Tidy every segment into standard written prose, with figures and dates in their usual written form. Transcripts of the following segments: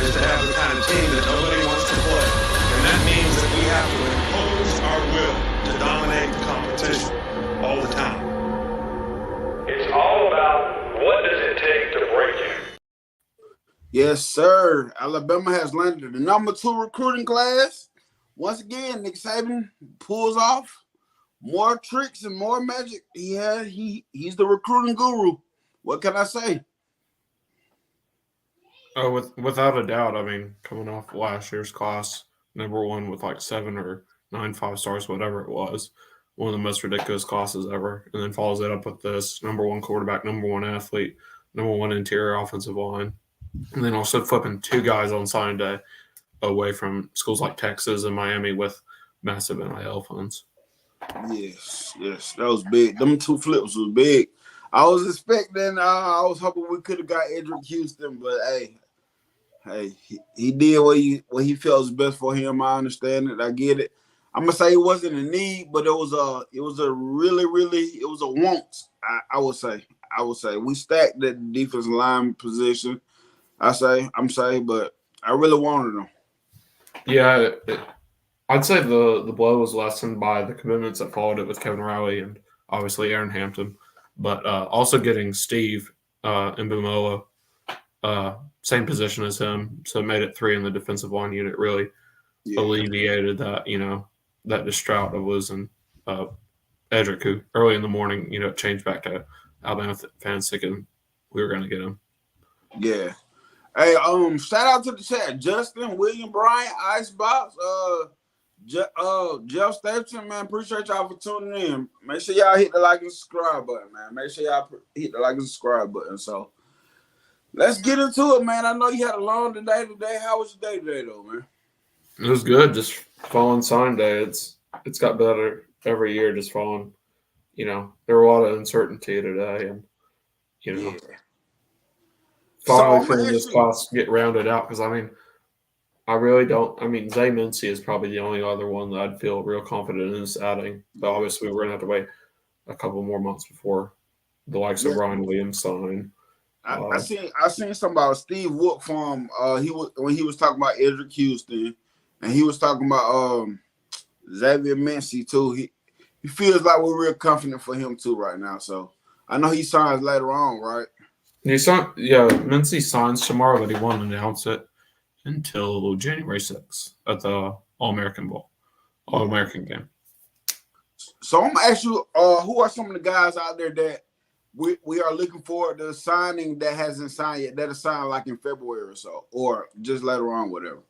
is to have the kind of team that nobody wants to play. And that means that we have to impose our will to dominate the competition all the time. It's all about what does it take to break you. Yes, sir. Alabama has landed the number 2 recruiting class. Once again, Nick Saban pulls off more tricks and more magic. He's the recruiting guru. What can I say? Oh, without a doubt. I mean, coming off last year's class, number 1 with like 7 or 9 5-stars, whatever it was, one of the most ridiculous classes ever, and then follows it up with this number 1 quarterback, number 1 athlete, number 1 interior offensive line, and then also flipping 2 guys on signing day away from schools like Texas and Miami with massive NIL funds. Yes, that was big. Them 2 flips was big. I was expecting. I was hoping we could have got Edric Houston, but hey, he did what he felt was best for him. I understand it. I get it. I'm gonna say it wasn't a need, but it was a really it was a want. I would say we stacked the defensive line position. I'm saying, but I really wanted them. Yeah, I'd say the blow was lessened by the commitments that followed it with Kevin Riley and obviously Aaron Hampton, but also getting Steve Mbumola, same position as him, so it made it 3 in the defensive line unit. Really alleviated that, that distraught of losing Edric, who early in the morning, changed back to Alabama fans thinking we were going to get him. Yeah. Hey, shout out to the chat. Justin, William, Brian, Icebox, Jeff Stapleton, man. Appreciate y'all for tuning in. Make sure y'all hit the like and subscribe button, man. Make sure y'all hit the like and subscribe button. So let's get into it, man. I know you had a long day today. How was your day today, though, man? It was good. Just following sign day. It's got better every year. Just following. There were a lot of uncertainty today, and finally feeling this class get rounded out, because I really don't. Zay Mincy is probably the only other one that I'd feel real confident in this adding. But obviously, we're gonna have to wait a couple more months before the likes of Ryan Williams sign. I seen something about Steve Wook from when he was talking about Edric Houston, and he was talking about Xavier Mincy too. He feels like we're real confident for him too right now. So I know he signs later on, right? Mincy signs tomorrow, but he won't announce it until January 6th at the All-American game. So I'm gonna ask you, who are some of the guys out there that we are looking forward to signing that hasn't signed yet, that'll sign like in February or so, or just later on, whatever?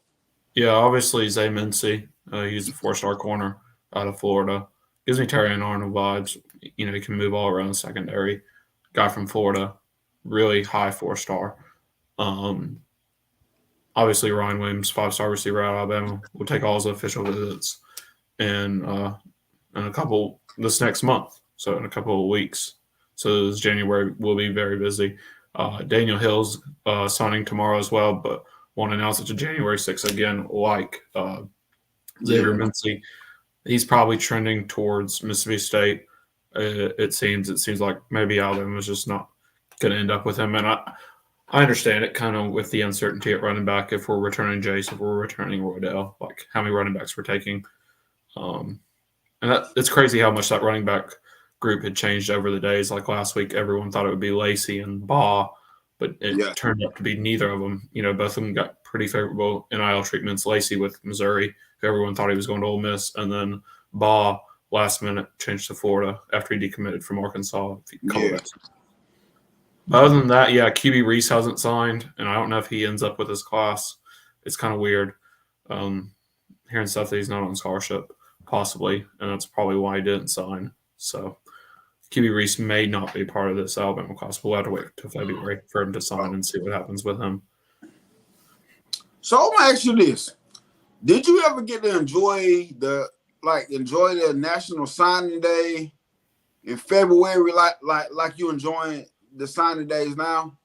Yeah, obviously Zay Mincy. He's a 4-star corner out of Florida. Gives me Terrion Arnold vibes. He can move all around the secondary. Guy from Florida, really high 4-star. Obviously Ryan Williams, 5-star receiver out of Alabama, will take all his official visits in this next month. So in a couple of weeks. So this January will be very busy. Daniel Hill's signing tomorrow as well, but won't announce it to January 6th again, like Xavier Mincy. He's probably trending towards Mississippi State. It seems like maybe Alabama's just not going to end up with him. And I understand it kind of with the uncertainty at running back, if we're returning Jace, if we're returning Roydell, like how many running backs we're taking. And it's crazy how much that running back group had changed over the days. Like last week, everyone thought it would be Lacey and Baugh, but it turned out to be neither of them. Both of them got pretty favorable NIL treatments. Lacey with Missouri, who everyone thought he was going to Ole Miss, and then Baugh last minute changed to Florida after he decommitted from Arkansas. But other than that, QB Reese hasn't signed, and I don't know if he ends up with his class. It's kind of weird hearing stuff that he's not on scholarship, possibly, and that's probably why he didn't sign. So QB Reese may not be part of this Alabama class. We'll have to wait until February for him to sign and see what happens with him. So I'm gonna ask you this: did you ever get to enjoy the National Signing Day in February, like you enjoying the signing days now?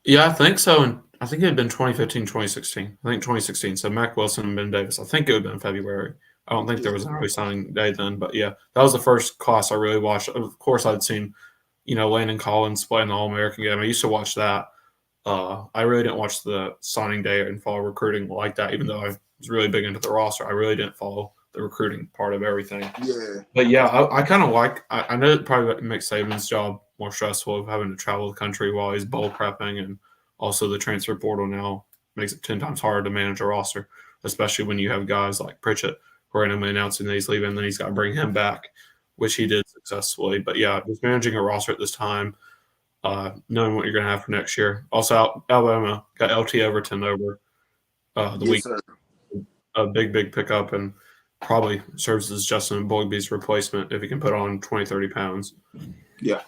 Yeah, I think so. And I think it had been 2015, 2016. I think 2016. So Mac Wilson and Ben Davis. I think it would have been February. I don't think there was an early signing day then. But, yeah, that was the first class I really watched. Of course, I'd seen, Landon Collins play in the All-American game. I used to watch that. I really didn't watch the signing day and follow recruiting like that, even though I was really big into the roster. I really didn't follow the recruiting part of everything. Yeah. But yeah, I kind of I know it probably makes Saban's job more stressful of having to travel the country while he's bowl prepping, and also the transfer portal now makes it 10 times harder to manage a roster, especially when you have guys like Pritchett who are randomly announcing that he's leaving, and then he's got to bring him back, which he did successfully. But yeah, just managing a roster at this time, knowing what you're going to have for next year. Also, Alabama got LT Overton over the week. Sir. A big pickup, and probably serves as Justin Boygby's replacement if he can put on 20, 30 pounds. Yeah.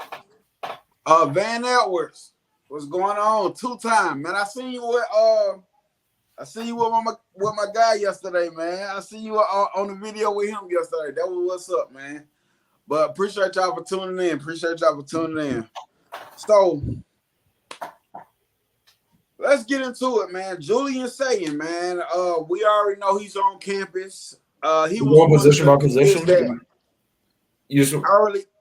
Van Edwards, what's going on? 2-time, man. I seen you with my guy yesterday, man. I see you on the video with him yesterday. That was what's up, man. But appreciate y'all for tuning in. So let's get into it, man. Julian Sayin, man. We already know he's on campus. He was going position by position.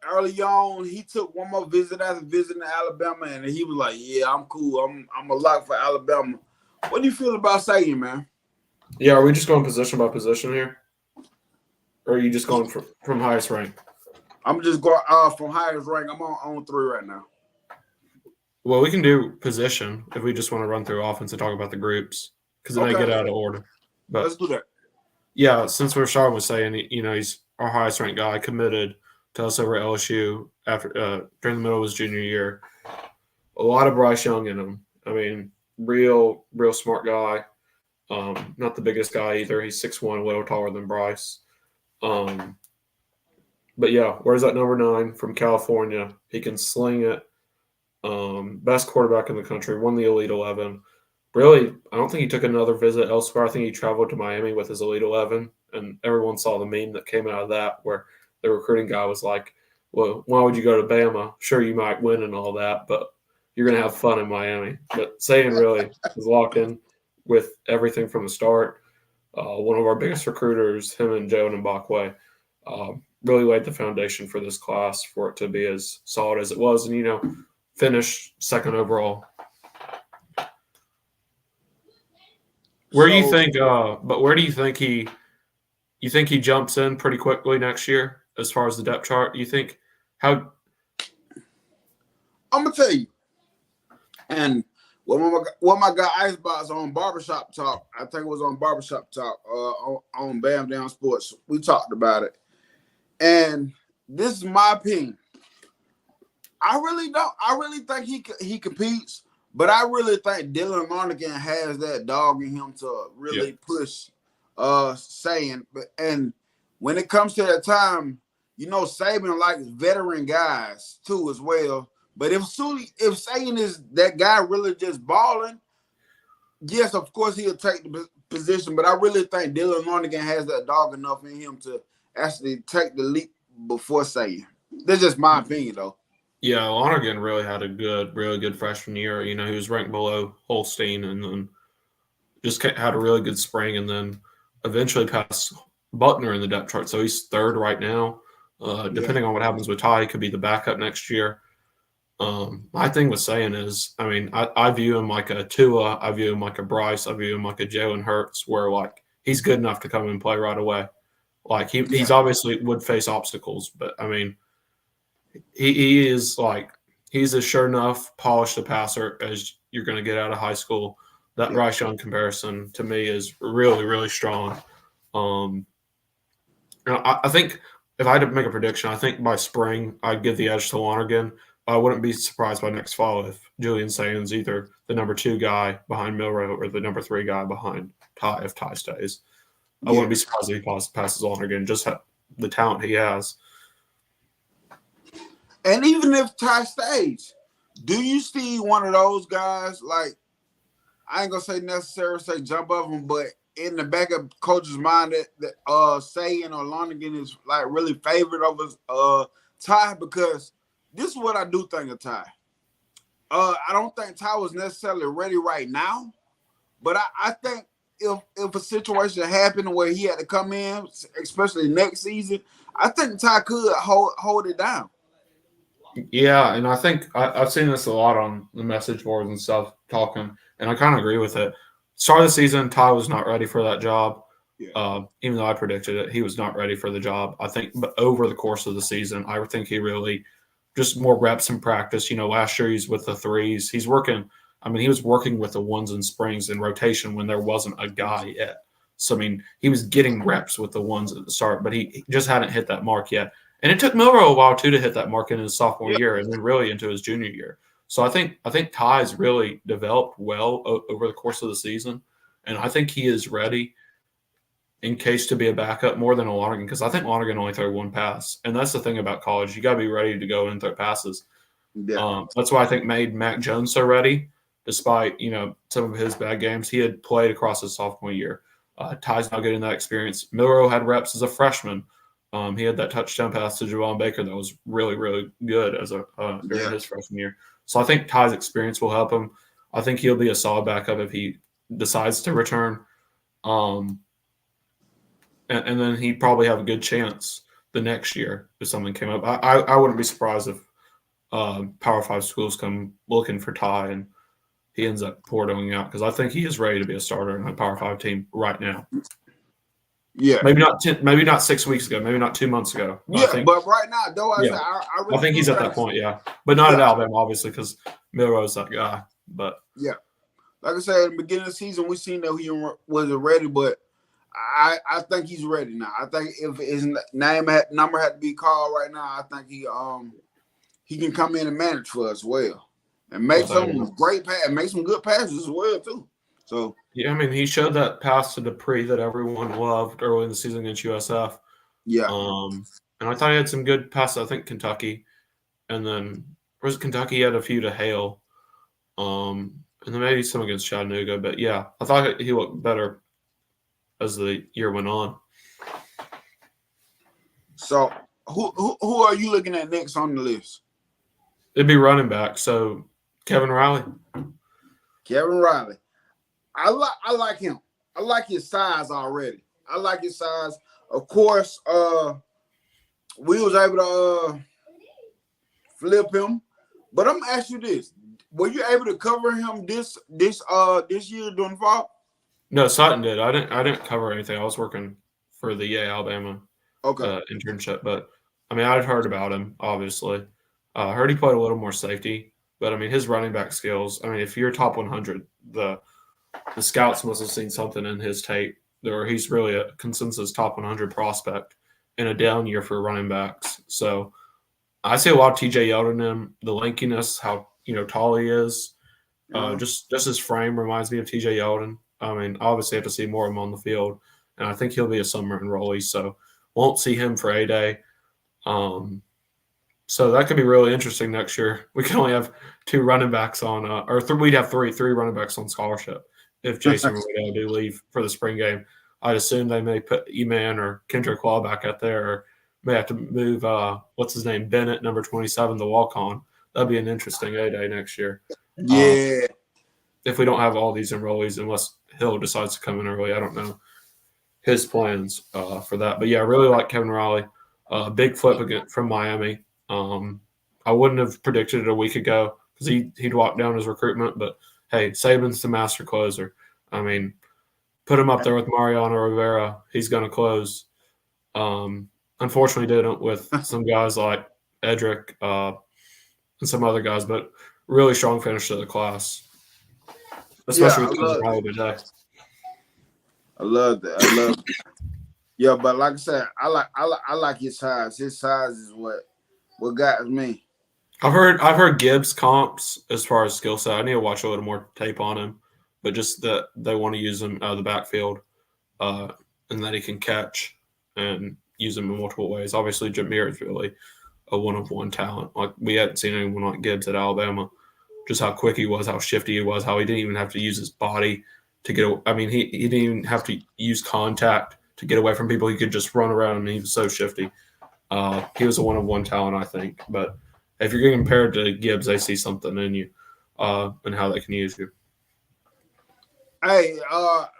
Early on, he took one more visit after visiting Alabama, and he was like, "Yeah, I'm cool. I'm a lock for Alabama." What do you feel about Sayin, man? Yeah, are we just going position by position here, or are you just going from highest rank? I'm just going from highest rank. I'm on 3 right now. Well, we can do position if we just want to run through offense and talk about the groups because it may get out of order. But let's do that. Yeah, since we're starting with Sayin, he's our highest ranked guy, committed to us over LSU after during the middle of his junior year. A lot of Bryce Young in him. I mean, real smart guy. Not the biggest guy either. He's 6'1", a little taller than Bryce. But yeah, where's that number 9 from California? He can sling it. Best quarterback in the country, won the Elite 11. Really, I don't think he took another visit elsewhere. I think he traveled to Miami with his Elite 11, and everyone saw the meme that came out of that where the recruiting guy was like, well, why would you go to Bama? Sure, you might win and all that, but you're going to have fun in Miami. But Sayin really was locked in with everything from the start. One of our biggest recruiters, him and Joe Mbakwe, really laid the foundation for this class for it to be as solid as it was and, finish second overall. Where do you think you think he jumps in pretty quickly next year as far as the depth chart? You think how? I'm gonna tell you, and what my guy Icebox on Barbershop Talk, I think it was on Barbershop Talk on Bam Down Sports. We talked about it, and this is my opinion. I really think he competes, but I really think Dylan Lonergan has that dog in him to really push Sayin. And when it comes to that time, Saban likes veteran guys too as well. But if Sayin is that guy really just balling, yes, of course he'll take the position. But I really think Dylan Lonergan has that dog enough in him to actually take the leap before Sayin. That's just my opinion, though. Yeah, Lonergan really had a really good freshman year. He was ranked below Holstein and then just had a really good spring and then eventually passed Buckner in the depth chart. So he's 3rd right now. Depending on what happens with Ty, he could be the backup next year. My thing with Sayin is, I view him like a Tua. I view him like a Bryce. I view him like a Jalen Hurts where, he's good enough to come and play right away. He's obviously would face obstacles, but, he is he's a sure enough polished a passer as you're going to get out of high school. That Bryce Young comparison to me is really, really strong. I think if I had to make a prediction, I think by spring I'd give the edge to Lonergan. I wouldn't be surprised by next fall if Julian Sayin's either the number 2 guy behind Milroe or the number 3 guy behind Ty if Ty stays. I wouldn't be surprised if he passes Lonergan, just the talent he has. And even if Ty stays, do you see one of those guys, I ain't going to say necessarily say jump up him, but in the back of coach's mind that Sayin or Lonergan is, really favored over Ty? Because this is what I do think of Ty. I don't think Ty was necessarily ready right now, but I think if a situation happened where he had to come in, especially next season, I think Ty could hold it down. Yeah, and I think I've seen this a lot on the message boards and stuff. talking, and I kind of agree with it. Start of the season, Ty was not ready for that job. Yeah. Even though I predicted it, he was not ready for the job. I think, but over the course of the season, I think he really just more reps in practice. Last year he's with the threes. He's working. I mean, he was working with the ones and springs in rotation when there wasn't a guy yet. So, I mean, he was getting reps with the ones at the start, but he just hadn't hit that mark yet. And it took Milroe a while, too, to hit that mark in his sophomore year and then really into his junior year. So I think Ty's really developed well over the course of the season, and I think he is ready in case to be a backup more than a Lonergan, because I think Lonergan only threw one pass. And that's the thing about college. You got to be ready to go and throw passes. Yeah. That's why I think made Mac Jones so ready, despite, some of his bad games. He had played across his sophomore year. Ty's now getting that experience. Milroe had reps as a freshman. He had that touchdown pass to Javon Baker that was really, really good during his freshman year. So I think Ty's experience will help him. I think he'll be a solid backup if he decides to return. And then he'd probably have a good chance the next year if something came up. I wouldn't be surprised if Power 5 schools come looking for Ty and he ends up portaling out, because I think he is ready to be a starter in a Power 5 team right now. Yeah, maybe not 6 weeks ago, maybe not 2 months ago. But right now, though, I really think he's at that point. Yeah, but not at Alabama, obviously, because Milroe's that guy. But yeah, like I said, at the beginning of the season, we seen that he wasn't ready, but I think he's ready now. I think if his number had to be called right now, I think he can come in and manage for us well and make some great pass, make some good passes as well too. So yeah, I mean, he showed that pass to Dupree that everyone loved early in the season against USF. Yeah. And I thought he had some good passes. I think Kentucky, and then was Kentucky had a few to Hale, and then maybe some against Chattanooga. But yeah, I thought he looked better as the year went on. So who are you looking at next on the list? It'd be running back. So Kevin Riley. Kevin Riley. I like him. I like his size already. I like his size. Of course, we was able to flip him. But I'm gonna ask you this: were you able to cover him this year during fall? No, Sutton did. I didn't cover anything. I was working for the Alabama internship. But I mean, I'd heard about him. Obviously, I heard he played a little more safety. But I mean, his running back skills. I mean, if you're top 100, the scouts must have seen something in his tape, or he's really a consensus top 100 prospect in a down year for running backs. So I see a lot of TJ Yeldon in him. The lankiness, how tall he is, just his frame reminds me of TJ Yeldon. I mean, obviously, I have to see more of him on the field, and I think he'll be a summer enrollee. So won't see him for A-Day. So that could be really interesting next year. We can only have 2 running backs on, we'd have three running backs on scholarship if Jason Roydell do leave for the spring game. I'd assume they may put E-Man or Kendrick Law back out there, or may have to move, what's his name, Bennett, number 27, the walk-on. That'd be an interesting A-Day next year. Yeah. If we don't have all these enrollees, unless Hill decides to come in early. I don't know his plans for that. But, yeah, I really like Kevin Riley. Big flip again from Miami. I wouldn't have predicted it a week ago because he'd walk down his recruitment. But, hey, Saban's the master closer. I mean, put him up there with Mariano Rivera. He's going to close. Unfortunately, didn't with some guys like Edric and some other guys, but really strong finish to the class. Especially with Kevin Riley today. I love that. Yeah, but like I said, I like his size. His size is what got me. I've heard Gibbs comps as far as skill set. I need to watch a little more tape on him, but just that they want to use him out of the backfield, and that he can catch and use him in multiple ways. Obviously, Jameer is really a one-of-one talent. Like we hadn't seen anyone like Gibbs at Alabama. Just how quick he was, how shifty he was, how he didn't even have to use his body to get. I mean, he didn't even have to use contact to get away from people. He could just run around, and he was so shifty. He was a one-of-one talent, I think. But if you're getting compared to Gibbs, they see something in you and how they can use you. Hey,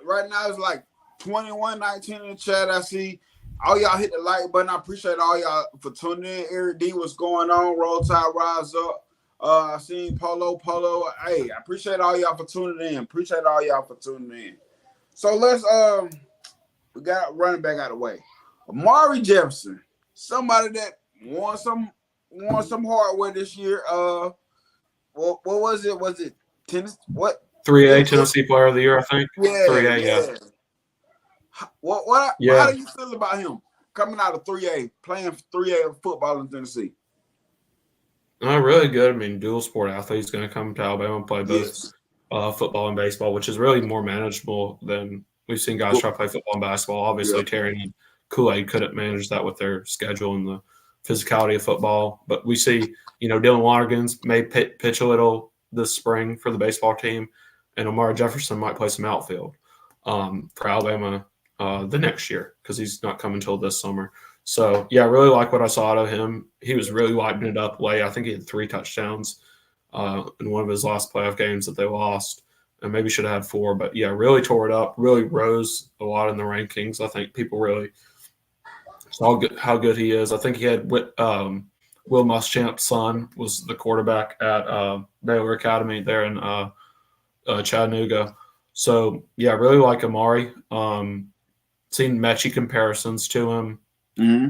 right now it's like 21-19 in the chat. I see all y'all hit the like button. I appreciate all y'all for tuning in. Eric D, what's going on? Roll Tide, rise up. I seen Polo. Hey, I appreciate all y'all for tuning in. So let's we got running back out of the way. Amari Jefferson, somebody that won some hardware this year. What was it? Was it tennis? What? 3A Tennessee Player of the Year, I think. Yeah, 3A, yeah. How do you feel about him coming out of 3A, playing 3A football in Tennessee? Really good. I mean, dual sport athlete. He's going to come to Alabama and play both football and baseball, which is really more manageable than we've seen guys try to play football and basketball. Obviously, Terry and Kool-Aid couldn't manage that with their schedule and the physicality of football. But we see, Dylan Lonergan's may pitch a little this spring for the baseball team, and Amari Jefferson might play some outfield for Alabama the next year because he's not coming until this summer. So, yeah, I really like what I saw out of him. He was really lighting it up late. I think he had 3 touchdowns in one of his last playoff games that they lost, and maybe should have had 4. But, yeah, really tore it up, really rose a lot in the rankings. I think people really saw how good he is. I think he had Will Muschamp's son was the quarterback at Baylor Academy there in Chattanooga. So, yeah, I really like Amari. Seen Mechie comparisons to him. Mm-hmm.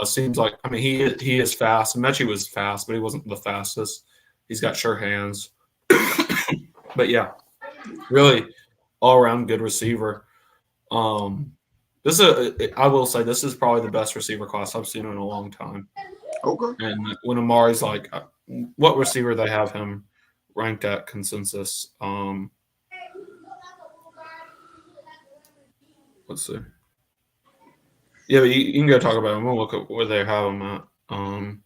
Seems like, he is fast. Mechie was fast, but he wasn't the fastest. He's got sure hands. But yeah, really all around good receiver. I will say this is probably the best receiver class I've seen in a long time. Okay. And when Amari's like, what receiver they have him ranked at consensus? Let's see. Yeah, but you can go talk about him. We'll look at where they have him at. Amari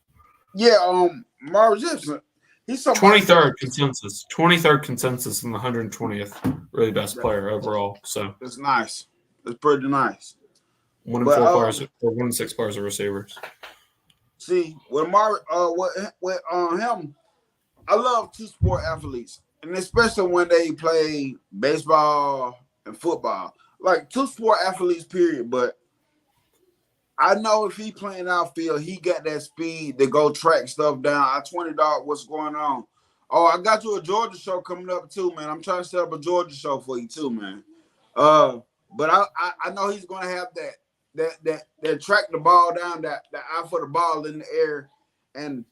Jefferson. He's 23rd consensus. 23rd consensus and the 120th really best player overall. So it's nice. It's pretty nice. 1 in 4 players, or 1 in 6 players are receivers. See, with Amari, with him, I love 2-sport athletes, and especially when they play baseball and football. Like 2-sport athletes, period. But I know if he playing outfield, he got that speed to go track stuff down. I 20 dog, what's going on? Oh, I got you a Georgia show coming up too, man. I'm trying to set up a Georgia show for you too, man. But I know he's gonna have that track the ball down, that eye for the ball in the air. And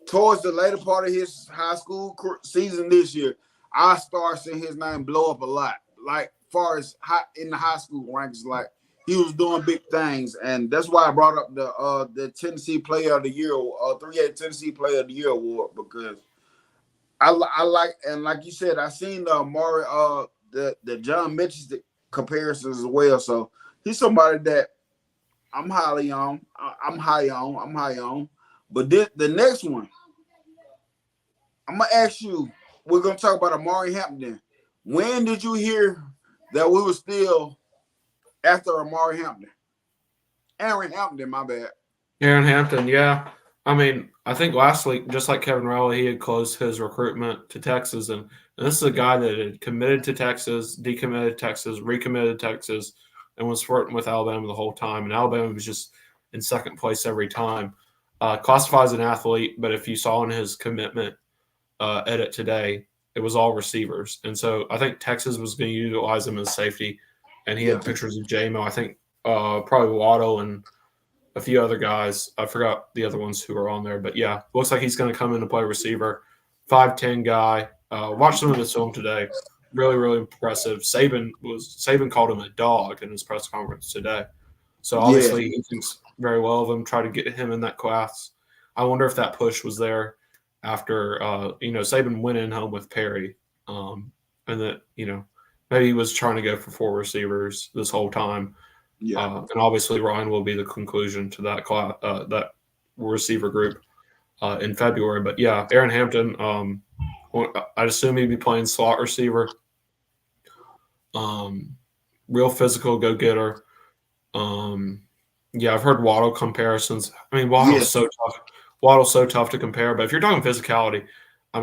towards the later part of his high school season this year, I start seeing his name blow up a lot. Like far as in the high school ranks, like he was doing big things, and that's why I brought up the Tennessee Player of the Year, 3A Tennessee Player of the Year award, because I like, and like you said, I seen the Amari the John Mitchell comparisons as well. So he's somebody that I'm high on. But the next one, I'm gonna ask you. We're gonna talk about Amari Hampton. When did you hear that we were still after Amari Hampton? Aaron Hampton, my bad. Aaron Hampton, yeah. I think last week, just like Kevin Rowley, he had closed his recruitment to Texas. And this is a guy that had committed to Texas, decommitted to Texas, recommitted to Texas, and was flirting with Alabama the whole time. And Alabama was just in second place every time. Classified as an athlete, but if you saw in his commitment edit today, it was all receivers. And so I think Texas was going to utilize him as safety. And he had pictures of J-Mo. I think probably Waddle and a few other guys. I forgot the other ones who were on there. But, yeah, looks like he's going to come in and play receiver. 5'10" guy. Watched some of this film today. Really, really impressive. Saban called him a dog in his press conference today. So, obviously, he thinks very well of him, try to get him in that class. I wonder if that push was there after, Saban went in home with Perry. And that, maybe he was trying to go for 4 receivers this whole time. Yeah. And obviously Ryan will be the conclusion to that class, that receiver group in February. But, yeah, Aaron Hampton, I'd assume he'd be playing slot receiver. Real physical go-getter. I've heard Waddle comparisons. Waddle's so tough. Waddle's so tough to compare. But if you're talking physicality, I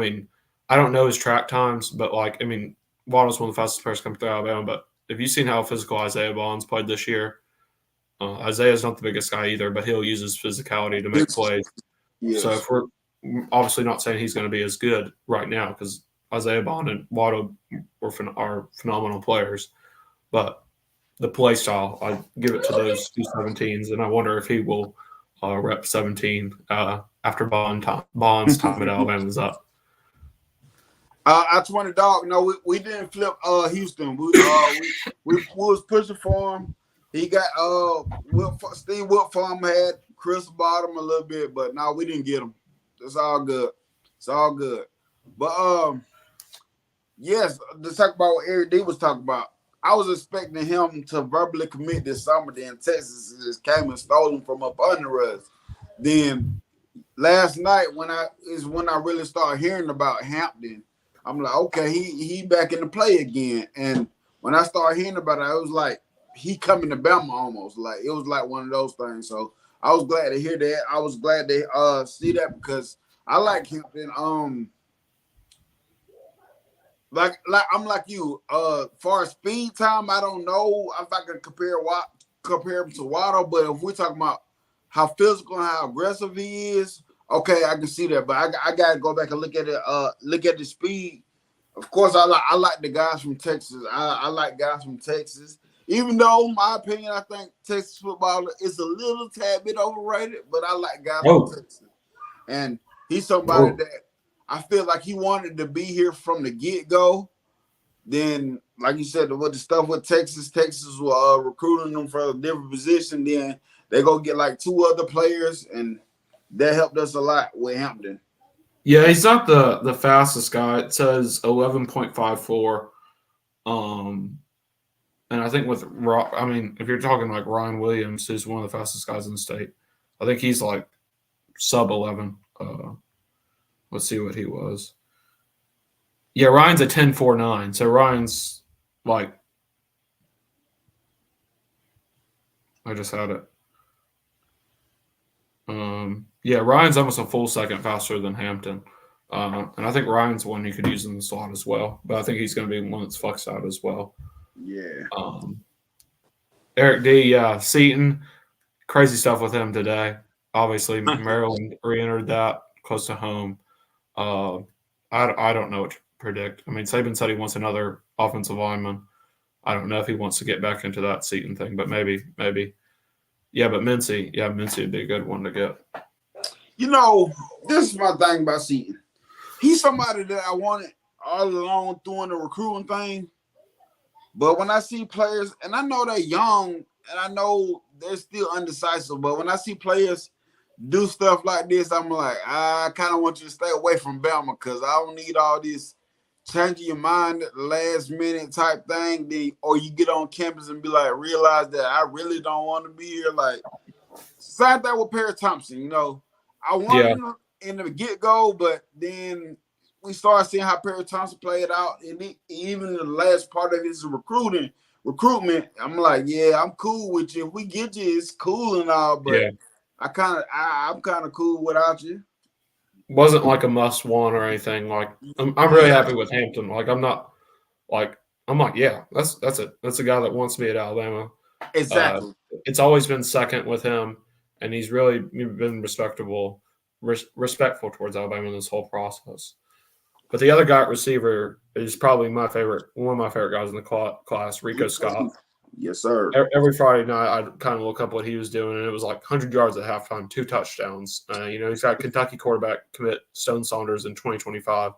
don't know his track times, but Waddle's one of the fastest players coming through Alabama. But have you seen how physical Isaiah Bonds played this year? Isaiah's not the biggest guy either, but he'll use his physicality to make plays. Yes. So obviously not saying he's going to be as good right now because Isaiah Bond and Waddle are phenomenal players, but the play style, I give it to those two 17s, and I wonder if he will rep 17 after Bond's time at Alabama is up. I 20 dog. No, we didn't flip Houston. We was pushing for him. He got Steve Wiltfong had Chris Bottom a little bit, but no, we didn't get him. It's all good. It's all good. But yes, to talk about what Eric D was talking about. I was expecting him to verbally commit this summer. Then Texas just came and stole him from up under us. Then last night when I really started hearing about Hampton, I'm like, okay, he back in the play again. And when I started hearing about it, it was like he coming to Bama almost. Like it was like one of those things. So I was glad to hear that. I was glad to see that because I like Hampton. Like I'm like you. Far as speed time, I don't know if I can compare him to Waddle, but if we're talking about how physical and how aggressive he is, okay, I can see that. But I gotta go back and look at it. Look at the speed. Of course, I like the guys from Texas. I like guys from Texas. Even though, in my opinion, I think Texas football is a little tad bit overrated, but I like guys from Texas. And he's somebody that I feel like he wanted to be here from the get-go. Then, like you said, with the stuff with Texas was recruiting them for a different position. Then they go get like 2 other players, and that helped us a lot with Hampton. Yeah, he's not the fastest guy. It says 11.54. And I think if you're talking like Ryan Williams, who's one of the fastest guys in the state, I think he's like sub 11. Let's see what he was. Yeah, Ryan's a 10.49. So Ryan's like, I just had it. Yeah, Ryan's almost a full second faster than Hampton. And I think Ryan's one you could use in the slot as well. But I think he's going to be one that's flexed out as well. Yeah. Eric D. Seaton, crazy stuff with him today. Obviously, Maryland re-entered that close to home. I don't know what to predict. I mean, Saban said he wants another offensive lineman. I don't know if he wants to get back into that Seaton thing, but maybe. Yeah, but Mincy would be a good one to get. You know, this is my thing about Seaton. He's somebody that I wanted all along doing the recruiting thing. But when I see players, and I know they're young, and I know they're still undecisive, but when I see players do stuff like this, I'm like, I kind of want you to stay away from Bama because I don't need all this changing your mind at the last minute type thing. Or you get on campus and be like, realize that I really don't want to be here. Like, same thing with Perry Thompson, you know. I wanted him in the get-go, but then we started seeing how Perry Thompson played out, and even the last part of his recruitment, I'm like, yeah, I'm cool with you. If we get you, it's cool and all, but I'm kind of cool without you. Wasn't like a must-want or anything. Like I'm really happy with Hampton. Like I'm like, yeah, that's a guy that wants me at Alabama. Exactly. It's always been second with him, and he's really been respectful towards Alabama in this whole process. But the other guy at receiver is probably one of my favorite guys in the class, Rico Scott. Yes, sir. Every Friday night, I'd kind of look up what he was doing, and it was like 100 yards at halftime, 2 touchdowns. He's got Kentucky quarterback commit Stone Saunders in 2025,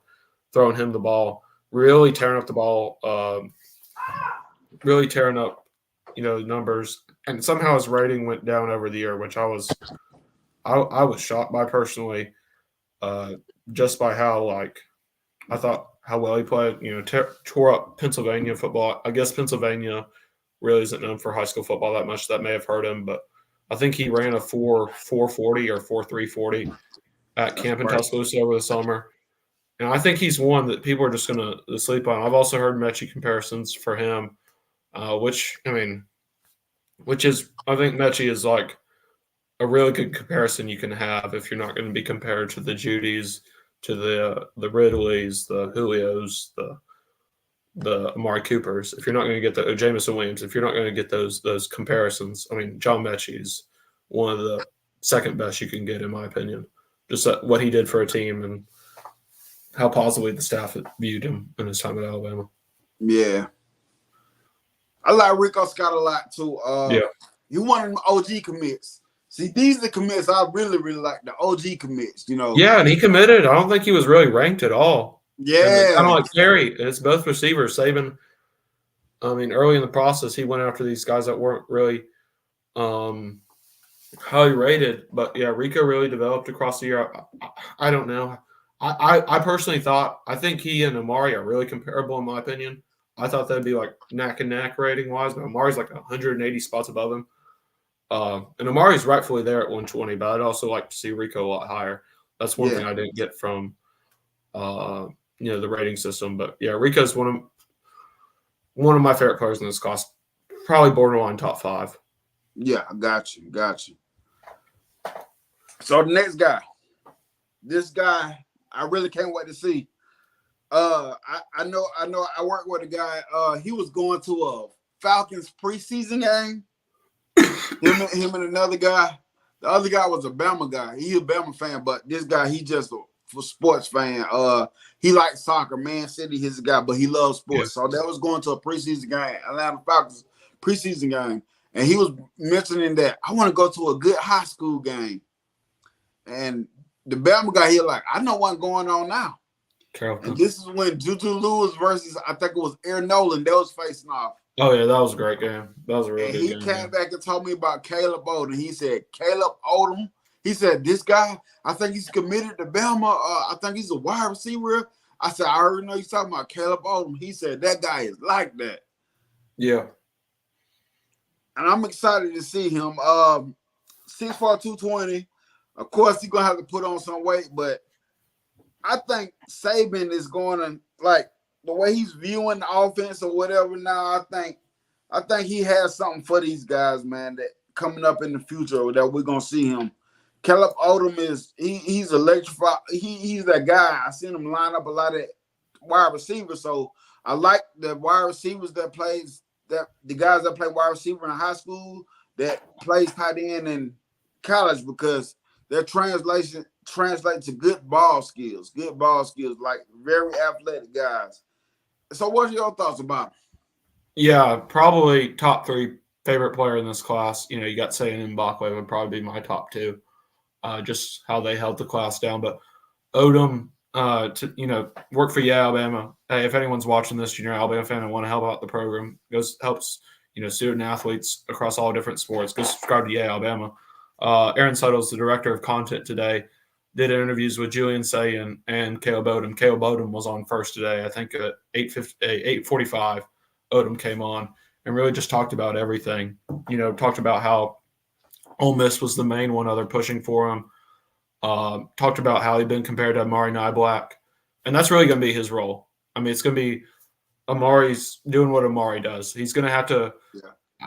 throwing him the ball, really tearing up the ball, really tearing up, numbers. And somehow his rating went down over the year, which I was shocked by personally, just by how I thought how well he played. Tore up Pennsylvania football. I guess Pennsylvania really isn't known for high school football that much. That may have hurt him, but I think he ran a 4.40 or 4.340 at camp in Tuscaloosa over the summer. And I think he's one that people are just going to sleep on. I've also heard Mechie comparisons for him, which I think Mechie is like a really good comparison you can have if you're not going to be compared to the Judys, to the Ridleys, the Julios, the Amari Coopers. If you're not going to get the Jameson Williams, if you're not going to get those comparisons, I mean, John Mechie is one of the second best you can get, in my opinion. just what he did for a team and how positively the staff viewed him in his time at Alabama. Yeah. I like Rico Scott a lot too. He one of them OG commits. See, these are the commits I really, really like, the OG commits, you know. Yeah, and he committed. I don't think he was really ranked at all. Yeah. Kind of like Terry. It's both receivers. Saban, I mean, early in the process, he went after these guys that weren't really highly rated. But, yeah, Rico really developed across the year. I don't know. I personally I think he and Amari are really comparable in my opinion. I thought that'd be like neck and neck rating wise, but Amari's like 180 spots above him. And Amari's rightfully there at 120, but I'd also like to see Rico a lot higher. That's one thing I didn't get from the rating system. But yeah, Rico's one of my favorite players in this class, probably borderline top 5. Yeah, I got you. So the next guy, this guy, I really can't wait to see. I know. I work with a guy. He was going to a Falcons preseason game. him and another guy. The other guy was a Bama guy. He a Bama fan, but this guy, he just a sports fan. He likes soccer. Man City, his guy, but he loves sports. Yeah. So that was going to a preseason game, Atlanta Falcons preseason game, and he was mentioning that I want to go to a good high school game. And the Bama guy, he like, I know what's going on now. Carrollton. And this is when Juju Lewis versus, I think it was Aaron Nolan, they was facing off. Oh, yeah, that was a great game. That was a really good game. He came back and told me about Caleb Odom. He said, Caleb Odom, he said, this guy, I think he's committed to Bama. I think he's a wide receiver. I said, I already know you're talking about Caleb Odom. He said, that guy is like that. Yeah. And I'm excited to see him. 6'4", 220. Of course, he's going to have to put on some weight, but I think Saban is going to, like, the way he's viewing the offense or whatever now, I think he has something for these guys, man, that coming up in the future that we're going to see him. Caleb Odom he's electrified. He's that guy. I seen him line up a lot of wide receivers, so I like the wide receivers that the guys that play wide receiver in high school that plays tight end in college because their translate to good ball skills, like very athletic guys. So what's your thoughts about him? Yeah, probably top 3 favorite player in this class. You know, you got Sayan and Mbakwe would probably be my top 2. Just how they held the class down. But Odom, work for Alabama. Hey, if anyone's watching this, you're an Alabama fan and want to help out the program, helps student athletes across all different sports. Go subscribe to Alabama. Aaron Suttles, the director of content today, did interviews with Julian Sayin and Caleb Odom. Caleb Odom was on first today. I think at 8:45, Odom came on and really just talked about everything. Talked about how Ole Miss was the main one they're pushing for him. Talked about how he'd been compared to Amari Niblack. And that's really going to be his role. I mean, it's going to be Amari's doing what Amari does. He's going to have to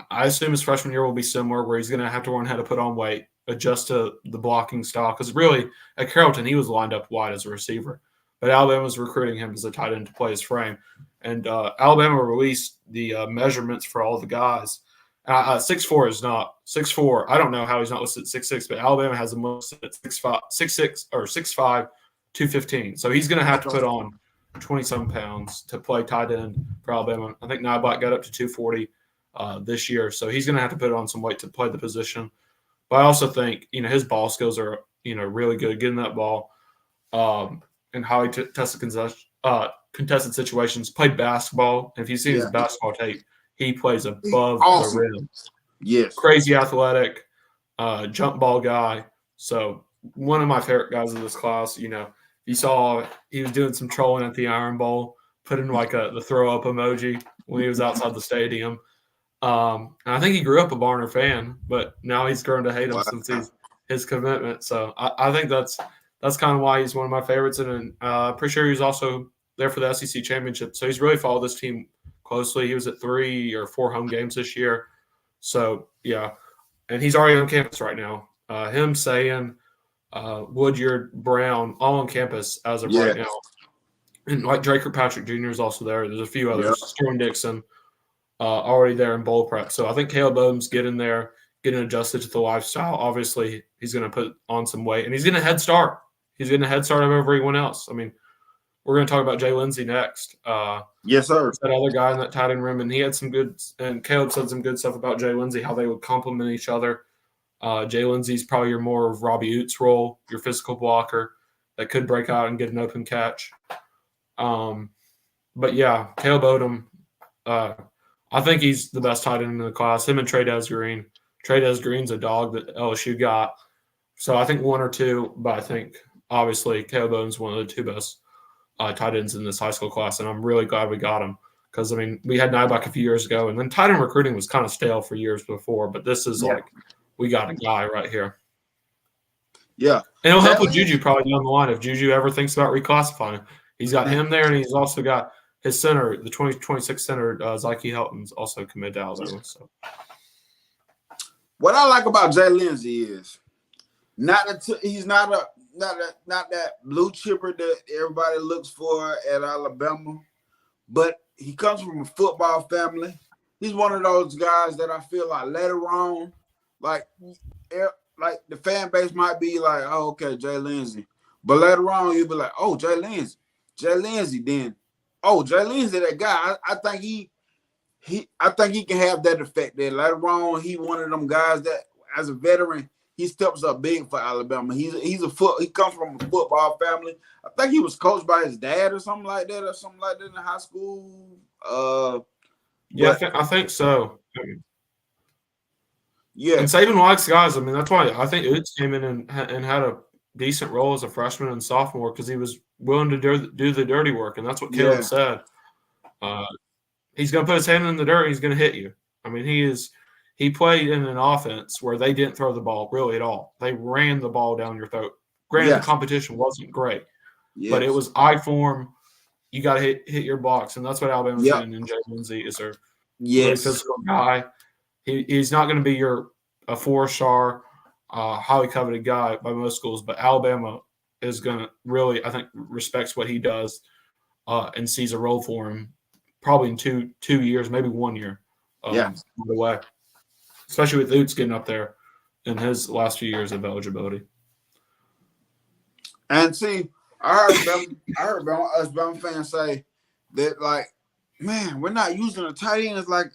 I assume his freshman year will be similar, where he's going to have to learn how to put on weight, adjust to the blocking style. Because really, at Carrollton, he was lined up wide as a receiver. But Alabama was recruiting him as a tight end to play his frame. And Alabama released the measurements for all the guys. 6'4" is not 6'4". I don't know how he's not listed at 6'6", but Alabama has him listed at 6'5", 215. So he's going to have to put on 20-some pounds to play tight end for Alabama. I think Niblack got up to 240 this year. So he's going to have to put on some weight to play the position. But I also think, his ball skills are, really good, getting that ball in highly contested situations. Played basketball. If you've seen his basketball tape, he plays above the rim. Yes. Crazy athletic, jump ball guy. So one of my favorite guys of this class, you saw he was doing some trolling at the Iron Bowl, putting like the throw up emoji when he was outside the stadium. And I think he grew up a Barner fan, but now he's grown to hate him since his commitment. So I think that's kind of why he's one of my favorites. And pretty sure he was also there for the SEC championship. So he's really followed this team closely. He was at 3 or 4 home games this year. So, yeah. And he's already on campus right now. Him saying Woodyard, Brown, all on campus as of right now. And like Drake Kirkpatrick Jr. is also there. There's a few others. Storm Dixon already there in bowl prep. So I think Caleb Odom's getting there, getting adjusted to the lifestyle. Obviously, he's going to put on some weight, and he's going to head start. he's getting a head start over everyone else. I mean, we're going to talk about Jay Lindsey next. Yes, sir. That other guy in that tight end room, and he had some good – and Caleb said some good stuff about Jay Lindsey, how they would complement each other. Jay Lindsey's probably your more of Robbie Oots role, your physical blocker that could break out and get an open catch. But, yeah, Caleb Odom, I think he's the best tight end in the class, him and Trey'Dez Green. Trey'Dez Green's a dog that LSU got. So I think one or two, but I think obviously Caleb Odom's one of the two best tight ends in this high school class, and I'm really glad we got him because, I mean, we had Nybach a few years ago, and then tight end recruiting was kind of stale for years before, but this is like we got a guy right here. Yeah. And it'll help with Juju probably down the line if Juju ever thinks about reclassifying. He's got him there, and he's also got his center, the 2026 center, Zyke Helton's also committed to Alabama. So. What I like about Jay Lindsey is he's not that blue chipper that everybody looks for at Alabama, but he comes from a football family. He's one of those guys that I feel like later on, like the fan base might be like, oh, okay, Jay Lindsey. But later on, you'll be like, oh, Jay Lindsey, then. Oh, Jay Lindsey, that guy. I think he can have that effect there. Later on, he one of them guys that, as a veteran, he steps up big for Alabama. He comes from a football family. I think he was coached by his dad or something like that in high school. I think so. Yeah, and Saban likes guys. I mean, that's why I think Oots came in and had a decent role as a freshman and sophomore because he was willing to do the dirty work, and that's what Caleb said. He's going to put his hand in the dirt. He's going to hit you. I mean, he played in an offense where they didn't throw the ball really at all. They ran the ball down your throat. Granted, the competition wasn't great, but it was I form. You got to hit your box, and that's what Alabama's doing. And Jay Lindsey is a really physical guy. He's not going to be a 4-star, highly coveted guy by most schools, but Alabama is going to really, I think, respects what he does and sees a role for him probably in two years, maybe 1 year. The way, especially with Oots getting up there in his last few years of eligibility. And see, I heard us Bama fans say that, like, man, we're not using the tight ends like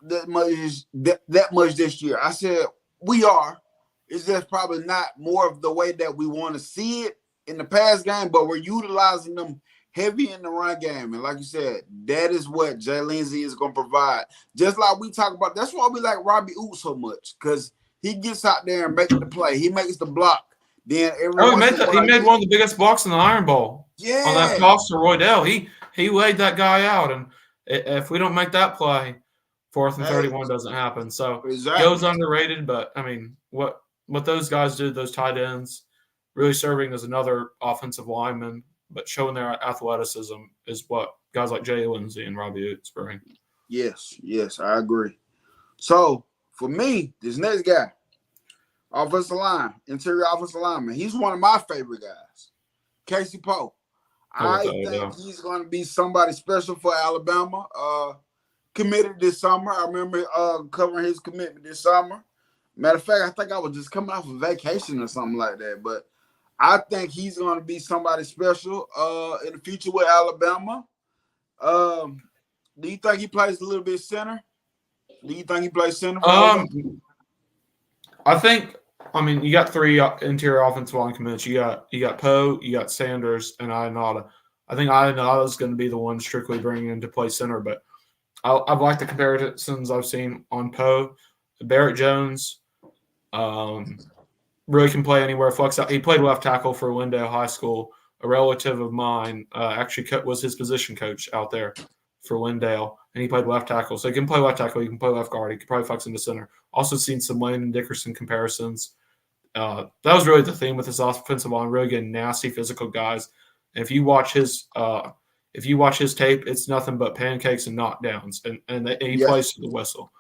that much this year. I said we are. It's just probably not more of the way that we want to see it in the past game, but we're utilizing them heavy in the run game. And like you said, that is what Jay Lindsey is going to provide. Just like we talk about, that's why we like Robbie Oots so much, because he gets out there and makes the play. He makes the block. Then he made one of the biggest blocks in the Iron Bowl. Yeah. On that toss to Roydell. He laid that guy out, and if we don't make that play, 4th and 31 doesn't happen. So Joe's underrated, but I mean, what those guys do, those tight ends, really serving as another offensive lineman, but showing their athleticism is what guys like Jay Lindsey and Robbie Oots bring. Yes, I agree. So for me, this next guy, offensive line, interior offensive lineman, he's one of my favorite guys, Casey Poe. I think he's going to be somebody special for Alabama. Committed this summer. I remember covering his commitment this summer. Matter of fact, I think I was just coming off a vacation or something like that. But I think he's going to be somebody special in the future with Alabama. Do you think he plays a little bit center? Do you think he plays center? I think. I mean, you got 3 interior offensive line commits. You got Poe, you got Sanders, and Ionata. I think Ionata is going to be the one strictly bringing him to play center, but I've liked the comparisons I've seen on Poe. Barrett Jones really can play anywhere. Flex out. He played left tackle for Lindale High School. A relative of mine actually was his position coach out there for Lindale, and he played left tackle. So he can play left tackle. He can play left guard. He could probably flex into center. Also seen some Landon Dickerson comparisons. That was really the theme with this offensive line, really getting nasty physical guys. And if you watch his tape, it's nothing but pancakes and knockdowns, and he plays to the whistle.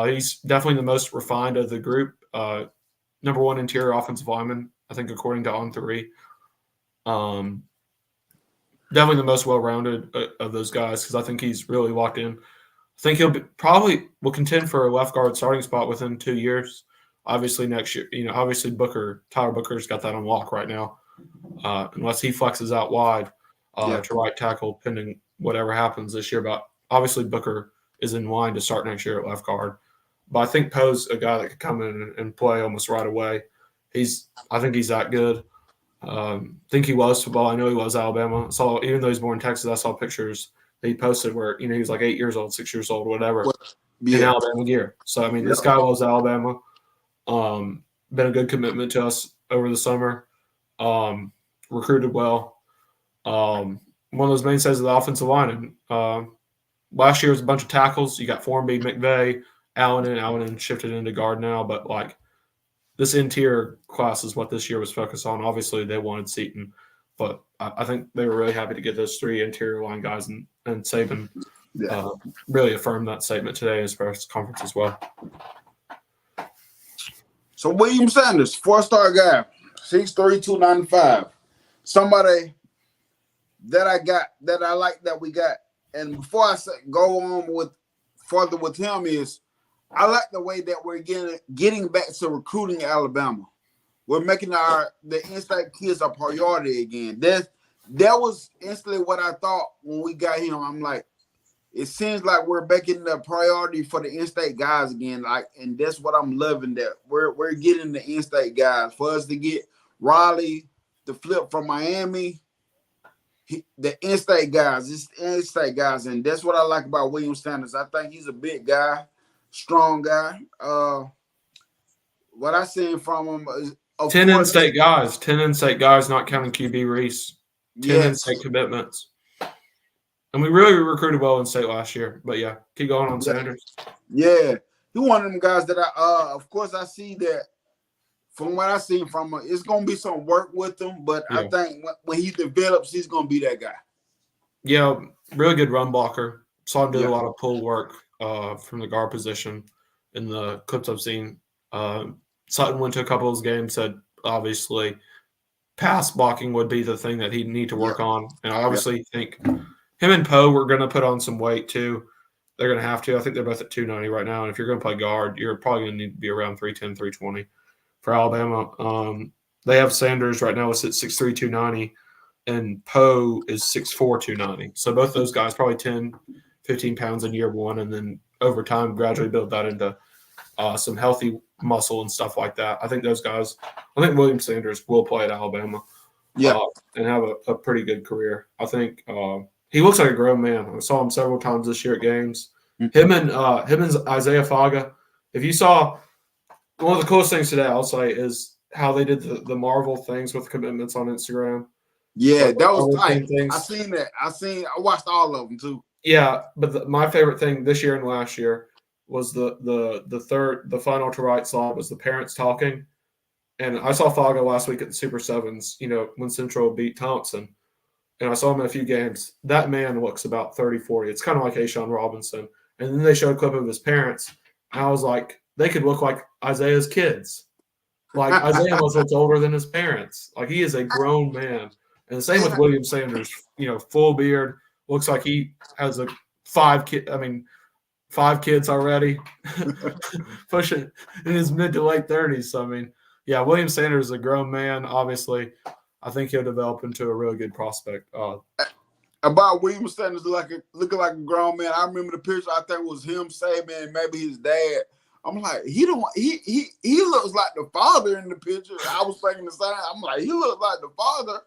He's definitely the most refined of the group. Number 1 interior offensive lineman, I think, according to On3. Definitely the most well-rounded of those guys because I think he's really locked in. I think he'll probably will contend for a left guard starting spot within 2 years. Obviously next year, obviously Tyler Booker's got that on lock right now, unless he flexes out wide to right tackle, pending whatever happens this year. But obviously Booker is in line to start next year at left guard. But I think Poe's a guy that could come in and play almost right away. I think he's that good. Think he loves football. I know he loves Alabama. Even though he's born in Texas, I saw pictures that he posted where he was like 8 years old, 6 years old, whatever, in Alabama gear. So I mean, this guy loves Alabama. Been a good commitment to us over the summer. Recruited well. One of those mainstays of the offensive line. And last year was a bunch of tackles. You got Formby, McVay, Allen shifted into guard now, but like this interior class is what this year was focused on. Obviously, they wanted Seton, but I think they were really happy to get those 3 interior line guys, and Saban really affirmed that statement today in his press conference as well. So William Sanders, 4-star guy, 6'3", 295. Somebody that I like that we got. And before I go on further with him is, I like the way that we're getting back to recruiting Alabama. We're making the in-state kids a priority again. That was instantly what I thought when we got him. I'm like, it seems like we're making the priority for the in-state guys again. And that's what I'm loving, that we're getting the in-state guys. For us to get Raleigh to flip from Miami, the in-state guys, it's in-state guys, and that's what I like about William Sanders. I think he's a big guy. Strong guy. What I seen from him is 10 in-state guys. 10 in-state guys, not counting QB Reese. 10 in-state commitments. And we really recruited well in-state last year. But yeah, keep going on Sanders. Yeah, he's one of them guys that of course, I see that from what I seen from him, it's gonna be some work with him. But I think when he develops, he's gonna be that guy. Yeah, really good run blocker. Saw him do a lot of pull work from the guard position in the clips I've seen. Sutton went to a couple of those games, said obviously pass blocking would be the thing that he'd need to work on. And I obviously think him and Poe were going to put on some weight too. They're going to have to. I think they're both at 290 right now. And if you're going to play guard, you're probably going to need to be around 310, 320 for Alabama. They have Sanders right now is at 6'3", 290, and Poe is 6'4", 290. So both those guys probably 10, 15 pounds in year one, and then over time gradually build that into some healthy muscle and stuff like that. I think those guys – I think William Sanders will play at Alabama and have a pretty good career. I think he looks like a grown man. I saw him several times this year at games. Him and Isaiah Faga. If you saw – one of the coolest things today, I'll say, is how they did the Marvel things with commitments on Instagram. Yeah, that was tight. I seen that. I watched all of them too. Yeah, but my favorite thing this year and last year was the final to right slide was the parents talking. And I saw Faga last week at the Super Sevens, when Central beat Thompson. And I saw him in a few games. That man looks about 30, 40. It's kind of like Ashawn Robinson. And then they showed a clip of his parents. And I was like, they could look like Isaiah's kids. Like Isaiah almost looks older than his parents. Like he is a grown man. And the same with William Sanders, full beard. Looks like he has 5 kids already, pushing in his mid to late 30s. So, William Sanders is a grown man. Obviously, I think he'll develop into a really good prospect. About William Sanders looking like a grown man, I remember the picture. I think it was him, Saban, and maybe his dad. I'm like, he looks like the father in the picture. I was thinking the same. I'm like, he looks like the father.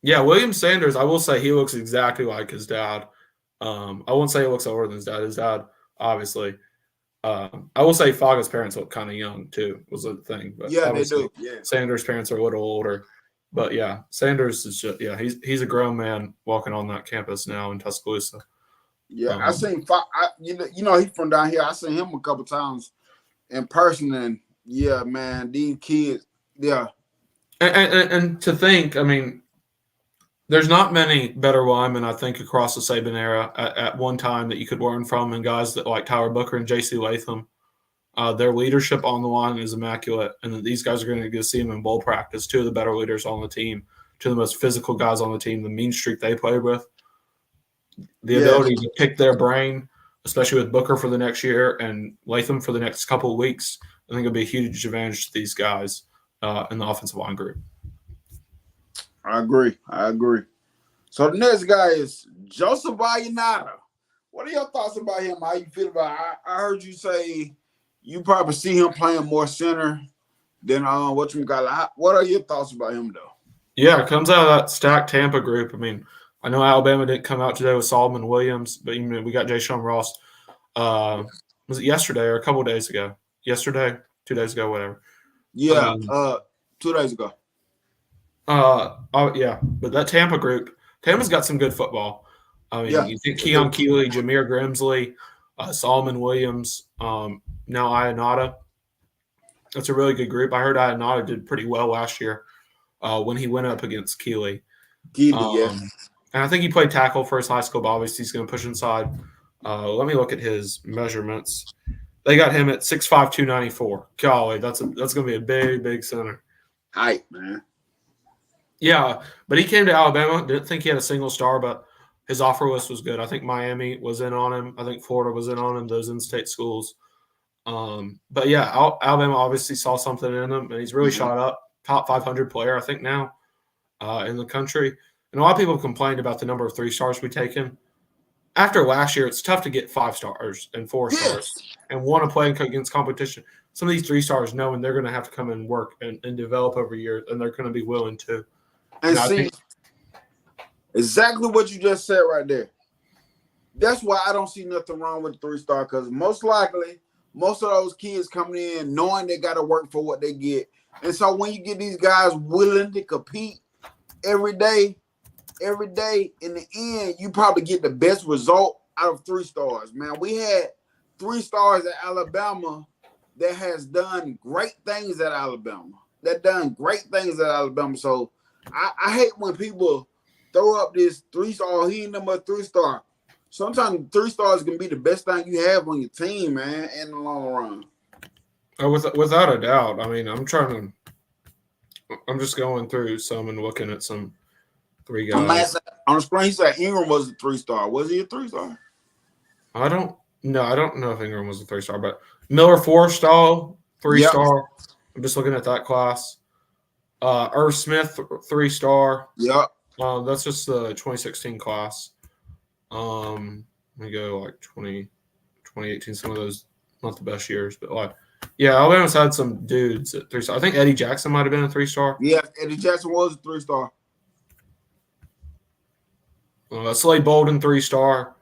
Yeah, William Sanders, I will say he looks exactly like his dad. I won't say he looks older than his dad. His dad, obviously. I will say Faga's parents look kind of young, too, was the thing. But yeah, they do. Yeah. Sanders' parents are a little older. But, yeah, Sanders is just, he's a grown man walking on that campus now in Tuscaloosa. Yeah, I seen he's from down here. I seen him a couple times in person, and, yeah, man, these kids, yeah. And to think, there's not many better linemen, I think, across the Saban era at one time that you could learn from, and guys that like Tyler Booker and J.C. Latham. Their leadership on the line is immaculate, and these guys are going to get to see them in bowl practice. 2 of the better leaders on the team, 2 of the most physical guys on the team, the mean streak they played with, the ability to pick their brain, especially with Booker for the next year and Latham for the next couple of weeks. I think it'll be a huge advantage to these guys in the offensive line group. I agree. So the next guy is Joseph Ionata. What are your thoughts about him? How you feel about it? I heard you say you probably see him playing more center than whatchamacallit. What are your thoughts about him, though? Yeah, it comes out of that stacked Tampa group. I mean, I know Alabama didn't come out today with Solomon Williams, but we got Jay-Sean Ross. Was it yesterday or a couple of days ago? Yesterday, 2 days ago, whatever. Yeah, 2 days ago. Yeah, but that Tampa group, Tampa's got some good football. I mean, you think Keon Keeley, Jameer Grimsley, Solomon Williams, now Ionata. That's a really good group. I heard Ionata did pretty well last year when he went up against Keeley. Yeah. And I think he played tackle for his high school, but obviously he's going to push inside. Let me look at his measurements. They got him at 6'5", 294. Golly, that's going to be a big center. Height, man. Yeah, but he came to Alabama. Didn't think he had a single star, but his offer list was good. I think Miami was in on him. I think Florida was in on him, those in-state schools. But, yeah, Alabama obviously saw something in him, and he's really shot up. Top 500 player, I think, now in the country. And a lot of people complained about the number of 3-stars we taken. After last year, it's tough to get 5 stars and 4 stars and want to play against competition. Some of these 3-stars knowing they're going to have to come and work and develop over years, and they're going to be willing to. And see, exactly what you just said right there. That's why I don't see nothing wrong with the 3-star, because most likely, most of those kids coming in knowing they got to work for what they get. And so when you get these guys willing to compete every day, in the end, you probably get the best result out of 3-stars. Man, we had 3-stars at Alabama that has done great things at Alabama. So I hate when people throw up this 3-star. He ain't no more 3-star. Sometimes 3-stars can be the best thing you have on your team, man, in the long run. Without a doubt. I mean, I'm just going through some and looking at some 3 guys. On the screen, he said Ingram was a 3-star. Was he a 3-star? I don't know if Ingram was a 3-star, but Miller Forrestall, 3-star. Yep. I'm just looking at that class. Irv Smith, 3-star. Yep. That's just the 2016 class. Let me go like 2018, some of those, not the best years, but like, yeah, Alabama's had some dudes at 3-star. I think Eddie Jackson might have been a 3-star. Yeah, Eddie Jackson was a 3-star. Slade Bolden, 3-star.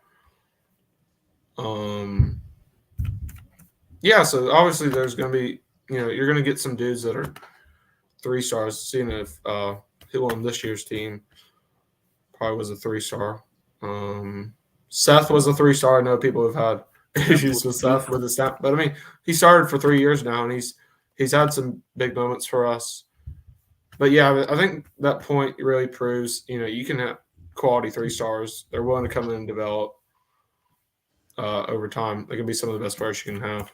Yeah, so obviously there's going to be, you're going to get some dudes that are 3-stars. Seeing if Hill on this year's team probably was a 3-star. Seth was a 3-star. I know people have had issues with Seth with his stat, but I mean, he started for 3 years now, and he's had some big moments for us. But yeah, I think that point really proves, you can have quality 3-stars. They're willing to come in and develop over time. They can be some of the best players you can have.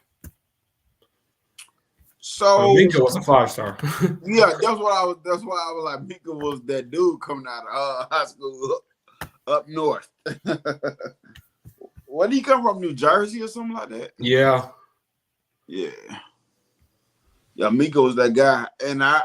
So Minka was a 5-star. Yeah, that's why I was like, Minka was that dude coming out of high school up north. Where did he come from? New Jersey or something like that? Yeah. Yeah, Minka was that guy. And I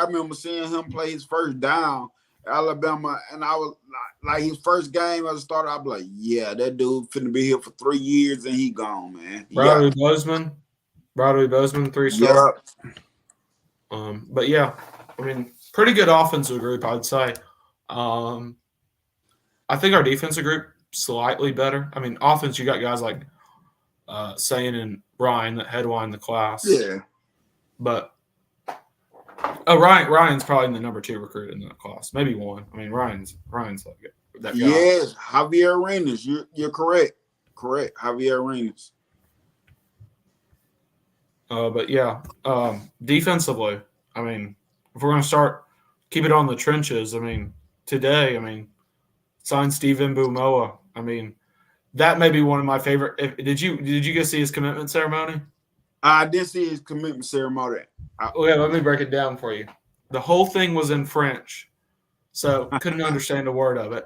remember seeing him play his first down Alabama, and I was like his first game as a starter. I'd be like, yeah, that dude finna be here for 3 years and he gone, man. Bradley Bozeman, 3-star. Yep. But yeah, I mean, pretty good offensive group, I'd say. I think our defensive group slightly better. I mean, offense, you got guys like Sayin and Ryan that headline the class. Yeah. But Ryan's probably the number 2 recruit in that class, maybe 1. I mean, Ryan's like that guy. Yes, Javier Arenas. You're correct. Javier Arenas. But yeah, defensively, I mean, if we're going to keep it on the trenches, I mean, today, signed Stephen Bumoa. I mean, that may be one of my favorite. Did you get to see his commitment ceremony? I did see his commitment ceremony. Okay, let me break it down for you. The whole thing was in French, so couldn't understand a word of it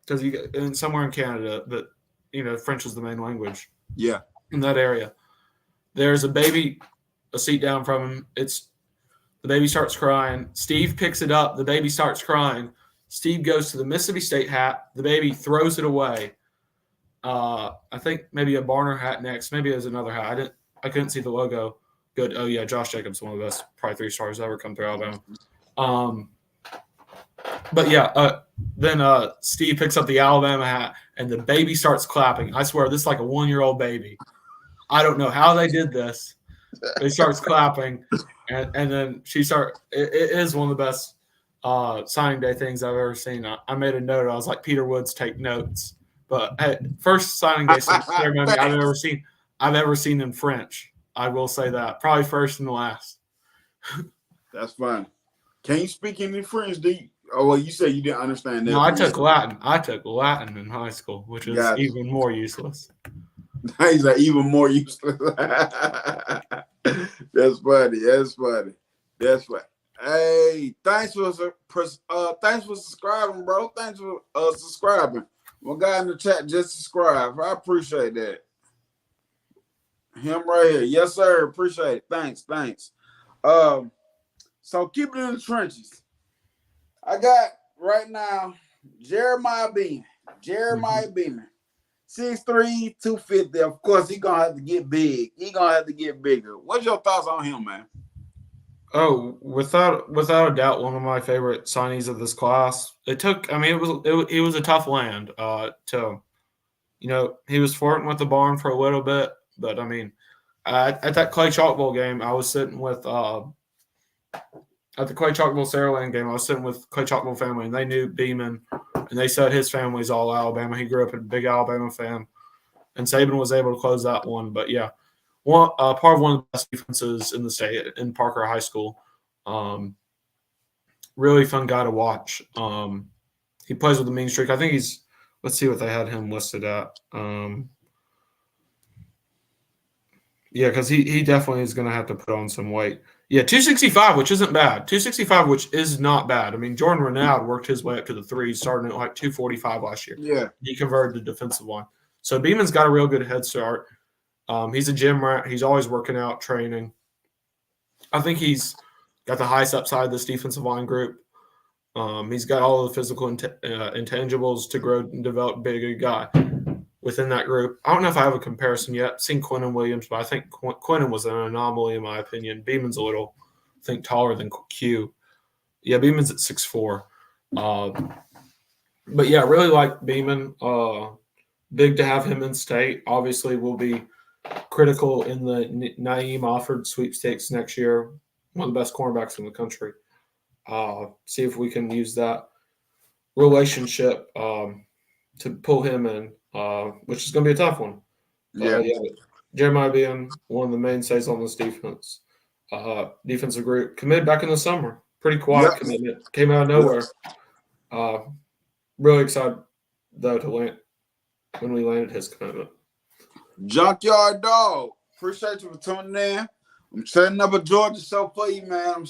because somewhere in Canada that French is the main language. Yeah, in that area, there's a baby a seat down from him. The baby starts crying. Steve picks it up. The baby starts crying. Steve goes to the Mississippi State hat. The baby throws it away. I think maybe a Barner hat next. Maybe there's another hat. I couldn't see the logo. Good. Oh yeah, Josh Jacobs, one of the best, probably 3 stars ever come through Alabama. But yeah, then Steve picks up the Alabama hat, and the baby starts clapping. I swear, this is like a 1-year-old baby. I don't know how they did this. He starts clapping, and then it is one of the best signing day things I've ever seen. I made a note. I was like, Peter Woods, take notes. But hey, first signing day ceremony I've ever seen in French. I will say that. Probably first and last. That's fine. Can you speak any French? Oh, well, you said you didn't understand that. No, I took Latin. I took Latin in high school, which is even more useless. He's like even more useless. That's funny. Hey, thanks for subscribing, bro. Thanks for subscribing. One guy in the chat just subscribed. I appreciate that. Him right here. Yes, sir. Appreciate it. Thanks. So keep it in the trenches. I got right now Jeremiah Beaman. 6'3", 250. Of course, he's gonna have to get big. He's gonna have to get bigger. What's your thoughts on him, man? Oh, without a doubt, one of my favorite signees of this class. It was a tough land. He was flirting with the barn for a little bit, but I mean, at that Clay Chalk Bowl game, I was sitting with at the Clay Chalk Bowl Saraland game, I was sitting with Clay Chalk Bowl family, and they knew Beaman, and they said his family's all Alabama. He grew up a big Alabama fan, and Saban was able to close that one. But yeah, part of one of the best defenses in the state in Parker High School. Really fun guy to watch. He plays with the mean streak. I think let's see what they had him listed at. Yeah, because he definitely is going to have to put on some weight. Yeah, 265, which isn't bad. 265, which is not bad. I mean, Jordan Renaud worked his way up to the 3s, starting at like 245 last year. Yeah. He converted to defensive line. So Beaman's got a real good head start. He's a gym rat. He's always working out, training. I think he's got the highest upside of this defensive line group. He's got all of the physical intangibles to grow and develop, be a good guy within that group. I don't know if I have a comparison yet. I've seen Quinnen Williams, but I think Quinnen was an anomaly in my opinion. Beaman's a little, I think, taller than Q. Yeah, Beaman's at 6'4". But yeah, I really like Beaman. Big to have him in state. Obviously, will be critical in the Naeem Offord sweepstakes next year. One of the best cornerbacks in the country. See if we can use that relationship to pull him in, which is going to be a tough one. Yeah. Jeremiah being one of the mainstays on this defense. Defensive group committed back in the summer. Pretty quiet commitment. Came out of nowhere. Really excited, though, to land when we landed his commitment. Junkyard Dog. Appreciate you for tuning in. I'm setting up a Georgia show for you, man.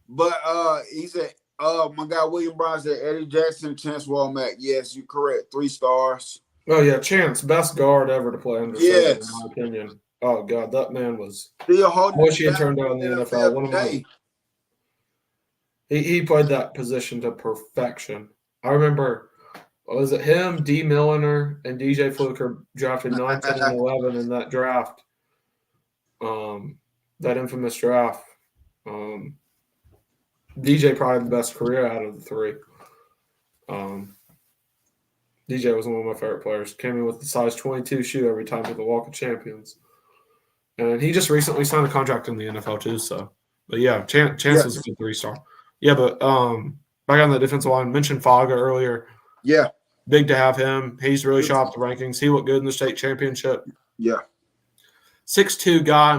But he said, my guy William Brown said Eddie Jackson, Chance Womack. Yes, you're correct. 3 stars. Oh yeah, Chance, best guard ever to play under yes. Saban, in my opinion. Oh god, that man was. I wish he had turned out in the NFL. He played that position to perfection. I remember, was it him, D. Milliner, and DJ Fluker drafted 9, 10, and 11 in that draft. That infamous draft. DJ probably the best career out of the 3. DJ was one of my favorite players. Came in with the size 22 shoe every time to the Walk of Champions. And he just recently signed a contract in the NFL too. So, but yeah, Chance was a good 3-star. Yeah, but back on the defensive line, mentioned Faga earlier. Yeah. Big to have him. He's really shot up the rankings. He looked good in the state championship. Yeah. 6'2" guy.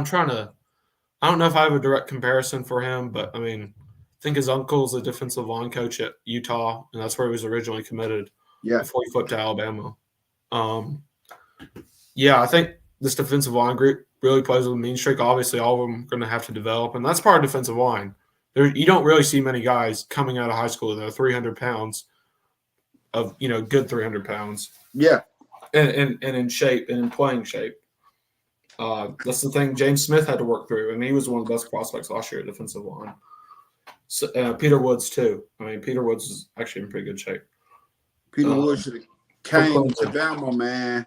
I don't know if I have a direct comparison for him, but I mean, I think his uncle's a defensive line coach at Utah, and that's where he was originally committed before he flipped to Alabama. I think this defensive line group really plays with a mean streak. Obviously, all of them are going to have to develop, and that's part of defensive line. You don't really see many guys coming out of high school that are 300 pounds of, good 300 pounds. Yeah. And in shape and in playing shape. That's the thing James Smith had to work through, and he was one of the best prospects last year at defensive line. So, Peter Woods too. I mean, Peter Woods is actually in pretty good shape. Peter Woods should have came to Bama, man.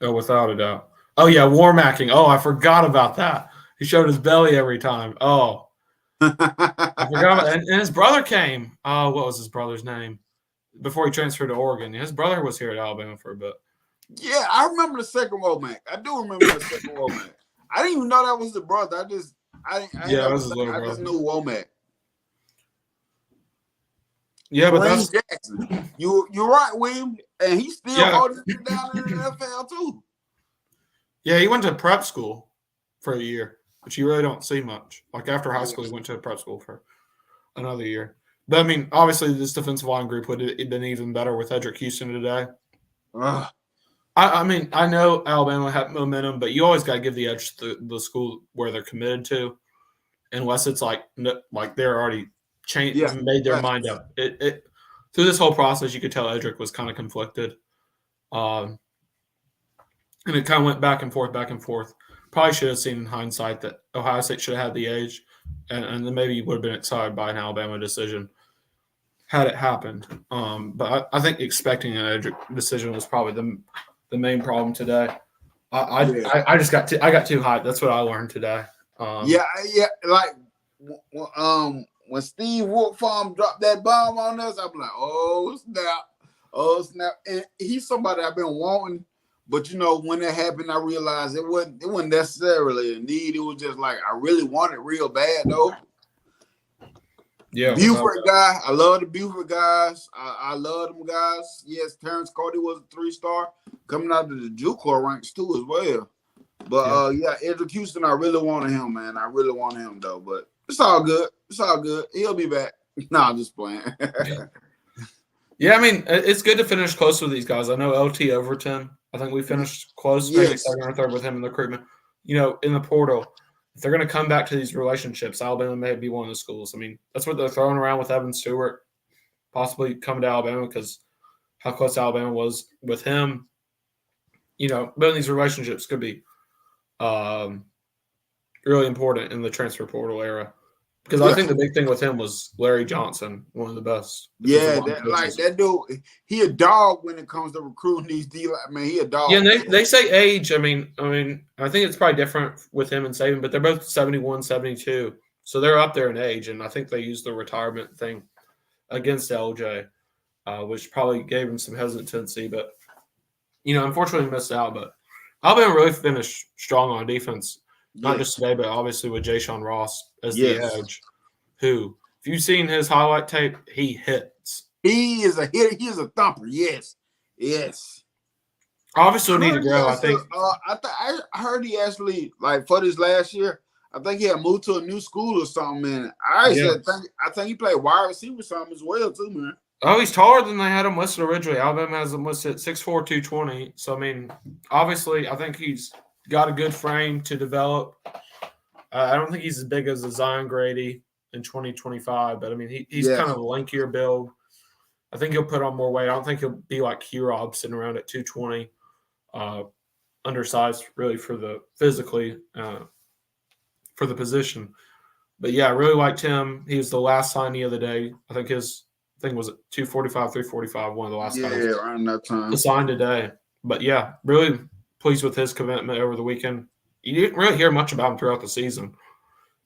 Oh, without a doubt. Oh yeah, Warmacking. Oh, I forgot about that. He showed his belly every time. Oh, I forgot about that. And his brother came. Oh, what was his brother's name? Before he transferred to Oregon. His brother was here at Alabama for a bit. Yeah, I remember the second Womack. I do remember the second Womack. I didn't even know that was the brother. I just knew Womack. Yeah, but Wayne that's Jackson. You're right, William, and he's still holding it down in the NFL too. Yeah, he went to prep school for a year, which you really don't see much. Like after high school, he went to prep school for another year. But I mean, obviously, this defensive line group would have been even better with Edric Houston today. I mean, I know Alabama had momentum, but you always got to give the edge to the school where they're committed to, unless it's like they're already made their mind up. It through this whole process, you could tell Edric was kind of conflicted, and it kind of went back and forth. Probably should have seen in hindsight that Ohio State should have had the edge, and then maybe you would have been excited by an Alabama decision had it happened. But I think expecting an Edric decision was probably the main problem today. I got too hyped. That's what I learned today. Like when Steve Wiltfong dropped that bomb on us, I'm like, oh snap! And he's somebody I've been wanting, but when it happened, I realized it wasn't necessarily a need. It was just like I really wanted real bad though. Yeah, Buford guy. I love the Buford guys. I love them guys. Yes, Terrence Cody was a 3-star coming out of the JUCO ranks too as well. But Edric Houston, I really wanted him, man. I really wanted him though. But it's all good. He'll be back. Nah, I'm just playing. Yeah, I mean, it's good to finish close with these guys. I know LT Overton. I think we finished close, maybe second or third with him in the recruitment. In the portal. If they're going to come back to these relationships, Alabama may be one of the schools. I mean, that's what they're throwing around with Evan Stewart, possibly coming to Alabama because how close Alabama was with him. Building these relationships could be really important in the transfer portal era. Because I think the big thing with him was Larry Johnson, one of the best. Yeah, that dude, he a dog when it comes to recruiting these deals. I mean, he a dog. Yeah, and they say age. I mean, I think it's probably different with him and Saban, but they're both 71, 72. So they're up there in age, and I think they used the retirement thing against LJ, which probably gave him some hesitancy. But, unfortunately missed out. But Alabama really finished strong on defense. Not just today, but obviously with Jayshon Ross as the edge, who, if you've seen his highlight tape, he hits. He is a hitter. He is a thumper. Yes. Obviously, need to grow. I think. I heard he actually for this last year. I think he had moved to a new school or something. And I think he played wide receiver something as well too, man. Oh, he's taller than they had him listed originally. Alabama has him listed at 6'4", 220. So I mean, obviously, I think he's got a good frame to develop. I don't think he's as big as a Zion Grady in 2025, but I mean, he's kind of a lankier build. I think he'll put on more weight. I don't think he'll be like Q-Rob sitting around at 220, undersized really for the position. But yeah, I really liked him. He was the last signee of the day. I think his thing was at 245, 345, one of the last guys around that time. Signed today. But yeah, really pleased with his commitment over the weekend. You didn't really hear much about him throughout the season,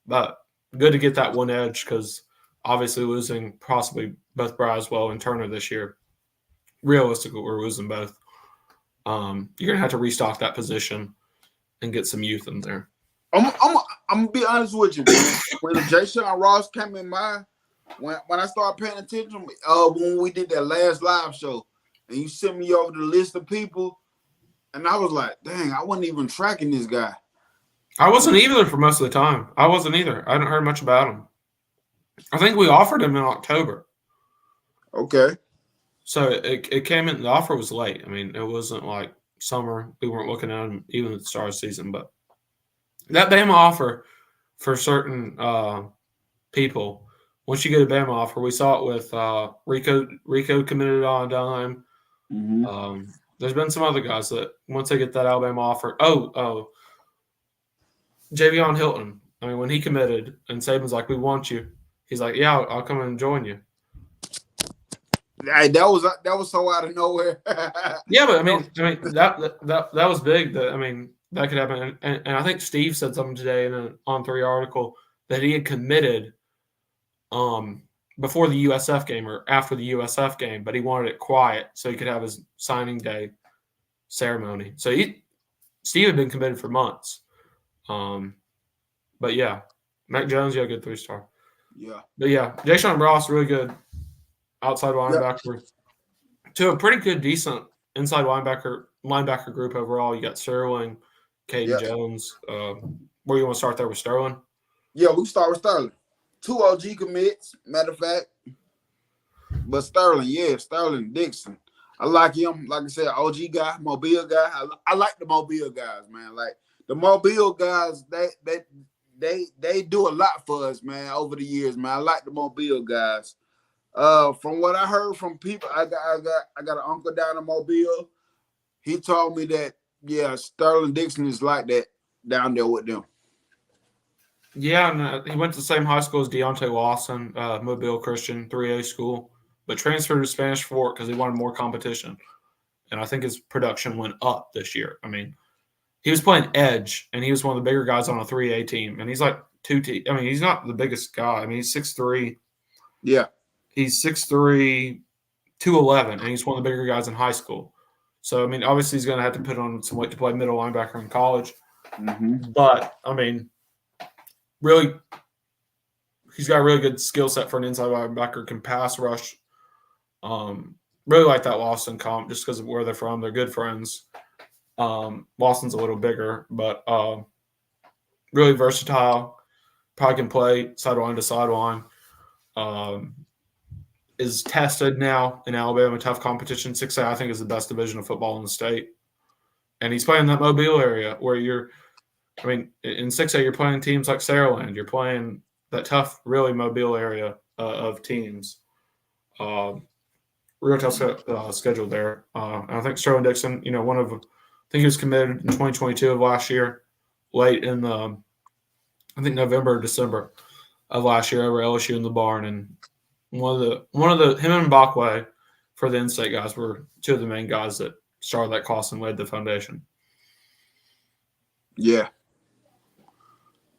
but good to get that one edge because obviously losing possibly both Braswell and Turner this year. Realistically, we're losing both. You're gonna have to restock that position and get some youth in there. I'm gonna be honest with you. When Jayshon Ross came in mind, when I started paying attention, when we did that last live show, and you sent me over the list of people. And I was like, dang, I wasn't even tracking this guy. I wasn't either for most of the time. I wasn't either. I hadn't heard much about him. I think we offered him in October. Okay. So it came in. The offer was late. I mean, it wasn't like summer. We weren't looking at him even at the start of the season. But that Bama offer for certain people, once you get a Bama offer, we saw it with Rico committed on dime. Mm-hmm. There's been some other guys that once they get that Alabama offer. Javion Hilton. I mean, when he committed and Saban's like, "We want you," he's like, "Yeah, I'll come and join you." Hey, that was so out of nowhere. Yeah, but I mean that was big. That could happen. And I think Steve said something today in an On3 article that he had committed before the USF game or after the USF game, but he wanted it quiet so he could have his signing day ceremony. So Steve had been committed for months. But yeah, Mac Jones, yeah, good 3-star. Yeah. But yeah, Jayshon Ross, really good outside linebacker. To a pretty good, decent inside linebacker group overall. You got Sterling, Caden Jones. Where you want to start there with Sterling? Yeah, we start with Sterling. 2 OG commits, matter of fact. But Sterling Dixon. I like him. Like I said, OG guy, Mobile guy. I like the Mobile guys, man. Like the Mobile guys, they do a lot for us, man, over the years, man. I like the Mobile guys. From what I heard from people, I got an uncle down in Mobile. He told me that Sterling Dixon is like that down there with them. Yeah, and he went to the same high school as Deontay Lawson, Mobile Christian 3A school, but transferred to Spanish Fort because he wanted more competition. And I think his production went up this year. I mean, he was playing edge, and he was one of the bigger guys on a 3A team. And he's like 2T. I mean, he's not the biggest guy. I mean, he's 6'3". Yeah. He's 6'3", 211, and he's one of the bigger guys in high school. So, I mean, obviously he's going to have to put on some weight to play middle linebacker in college. Mm-hmm. But, I mean, really, he's got a really good skill set for an inside linebacker, can pass rush. Really like that Lawson comp just because of where they're from. They're good friends. Lawson's a little bigger, but really versatile. Probably can play sideline to sideline. Is tested now in Alabama, tough competition. 6A, I think, is the best division of football in the state. And he's playing that Mobile area where in 6A, you're playing teams like Saraland. You're playing that tough, really Mobile area of teams. Real tough schedule there. And I think Sterling Dixon, I think he was committed in 2022 of last year, late in I think November or December of last year over LSU in the barn. And him and Mbakwe for the in-state guys were two of the main guys that started that class and laid the foundation. Yeah.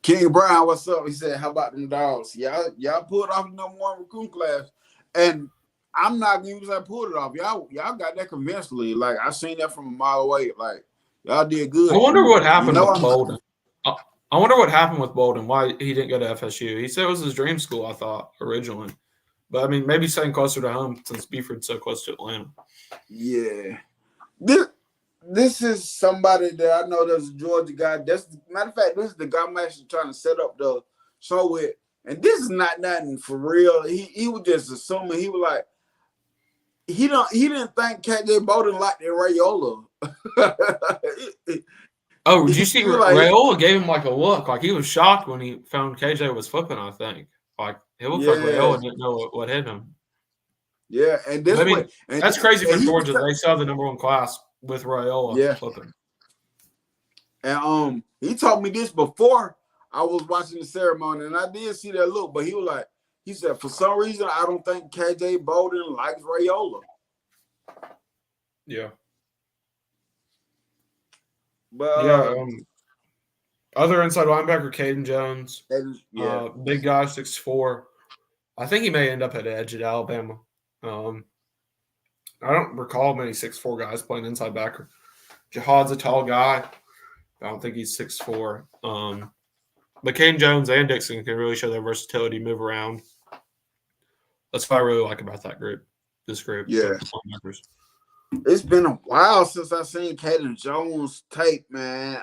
King Brown, what's up? He said, how about them dogs? Y'all pulled off the number 1 recruit class. And I'm not going to use that pulled it off. Y'all got that convincingly. Like, I seen that from a mile away. Like, y'all did good. I wonder what happened with Bolden. I wonder what happened with Bolden, why he didn't go to FSU. He said it was his dream school, I thought, originally. But, I mean, maybe staying closer to home since Beeford's so close to Atlanta. Yeah. This is somebody that I know that's a Georgia guy. Matter of fact, this is the guy I'm actually trying to set up the show with. And this is not nothing for real. He was just assuming. He was like, he didn't think KJ Bolden liked Rayola. Oh, did you see Rayola gave him like a look? Like he was shocked when he found KJ was flipping, I think. Like it looked like Rayola didn't know what hit him. Yeah, and that's crazy for Georgia. They saw the number 1 class with Rayola flipping. And he told me this before I was watching the ceremony, and I did see that look, but he said, for some reason, I don't think KJ Bolden likes Rayola. Yeah. But other inside linebacker, Caden Jones. Yeah. Big guy, 6'4". I think he may end up at edge at Alabama. I don't recall many 6'4" guys playing inside backer. Jihad's a tall guy. I don't think he's 6'4". But Caden Jones and Dixon can really show their versatility, move around. That's what I really like about this group. Yeah. It's been a while since I seen Caden Jones tape, man,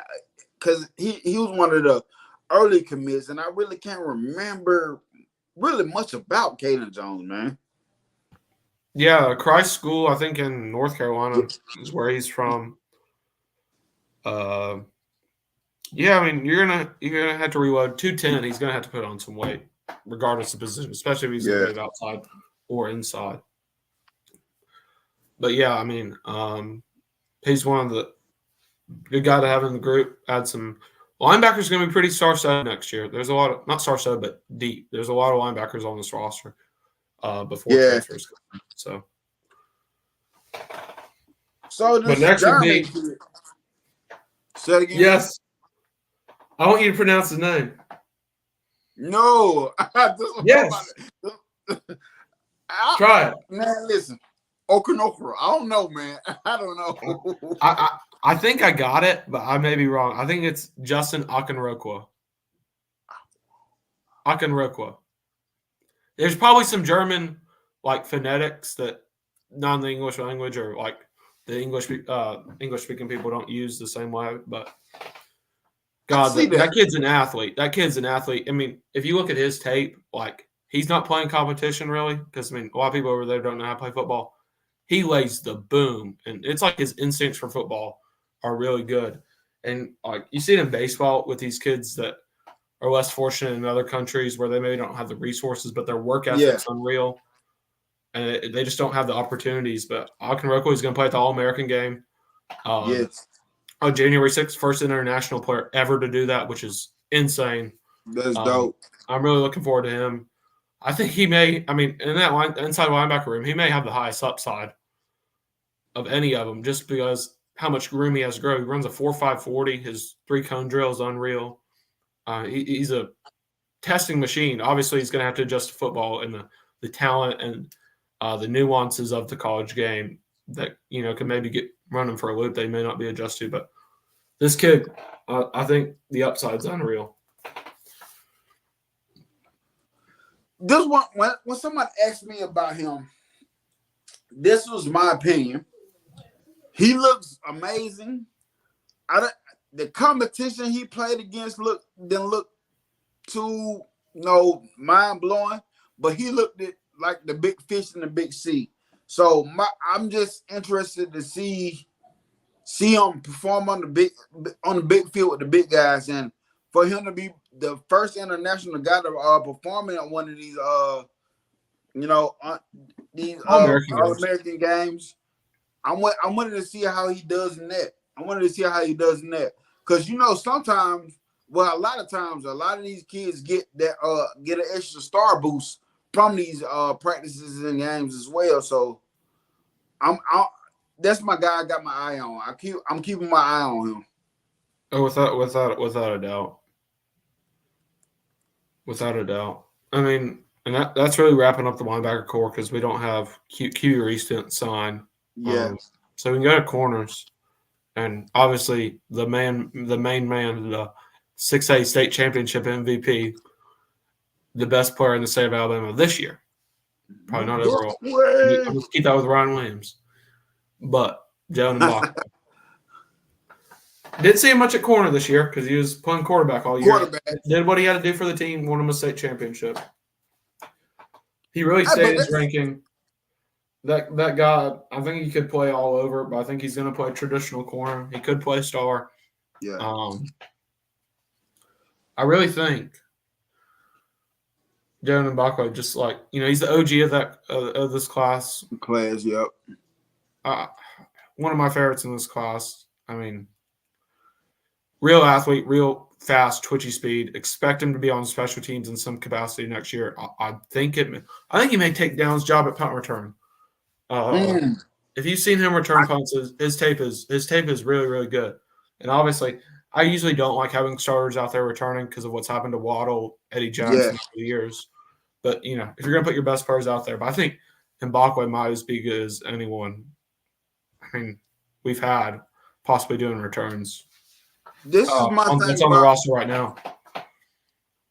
because he was one of the early commits, and I really can't remember really much about Caden Jones, man. Yeah, Christ School, I think in North Carolina is where he's from. Yeah, I mean, you're gonna have to reload 210. He's gonna have to put on some weight, regardless of position, especially if he's gonna move outside or inside. But yeah, I mean, He's one of the good guy to have in the group. Add some linebackers going to be pretty star-studded next year. There's a lot of not star-studded, but deep. There's a lot of linebackers on this roster before transfers. So this next would be say it again. Yes. I want you to pronounce his name. No. Yes. Try it. Man, listen. Okanokra. I don't know, man. I don't know. I think I got it, but I may be wrong. I think it's Justin Akinrokwa. There's probably some German like phonetics that not in the English language or like the English speaking people don't use the same way. But God, that kid's an athlete. I mean, if you look at his tape, like he's not playing competition really because I mean a lot of people over there don't know how to play football. He lays the boom, and it's like his instincts for football are really good. And like you see it in baseball with these kids that are less fortunate in other countries where they maybe don't have the resources, but their work ethic's unreal, and they just don't have the opportunities. But Akinrokwa is going to play at the All-American game. Yes. On January 6th, first international player ever to do that, which is insane. That's dope. I'm really looking forward to him. I think he may. I mean, in that inside linebacker room, he may have the highest upside of any of them, just because how much room he has to grow. He runs a 4.5 40. His 3-cone drill is unreal. He's a testing machine. Obviously, he's going to have to adjust to football and the talent and the nuances of the college game that can maybe get running for a loop. They may not be adjusted, but this kid, I think the upside's unreal. This one, when someone asked me about him, this was my opinion. He looks amazing. The competition he played against didn't look too mind blowing, but he looked like the big fish in the big sea. So I'm just interested to see him perform on the big field with the big guys, and for him to be the first international guy to perform in one of these All-American games. I wanted to see how he does in that. Because sometimes, well, a lot of times, a lot of these kids get an extra star boost from these practices and games as well. So that's my guy I got my eye on. I'm keeping my eye on him. Oh, without a doubt. Without a doubt. I mean, and that's really wrapping up the linebacker core because we don't have Q recent sign. Yeah. So we can go to corners. And obviously the main man, the 6A state championship MVP, the best player in the state of Alabama this year. Probably not overall. I'm just keep that with Ryan Williams. But Jalen Mbaka. Didn't see him much at corner this year because he was playing quarterback all year. Did what he had to do for the team, won him a state championship. He really stayed his ranking. That guy, I think he could play all over, but I think he's going to play traditional corner. He could play star. Yeah. I really think Jalen Mbaka, just like he's the OG of this class. Yep. One of my favorites in this class. I mean, real athlete, real fast, twitchy speed. Expect him to be on special teams in some capacity next year. I think he may take down his job at punt return. If you've seen him return punts, his tape is really, really good. And obviously, I usually don't like having starters out there returning because of what's happened to Waddle, Eddie Johnson over the years. But if you're going to put your best players out there, but I think Mbakwe might as be good as anyone. I mean, we've had possibly doing returns. This is my thing. It's on the roster right now.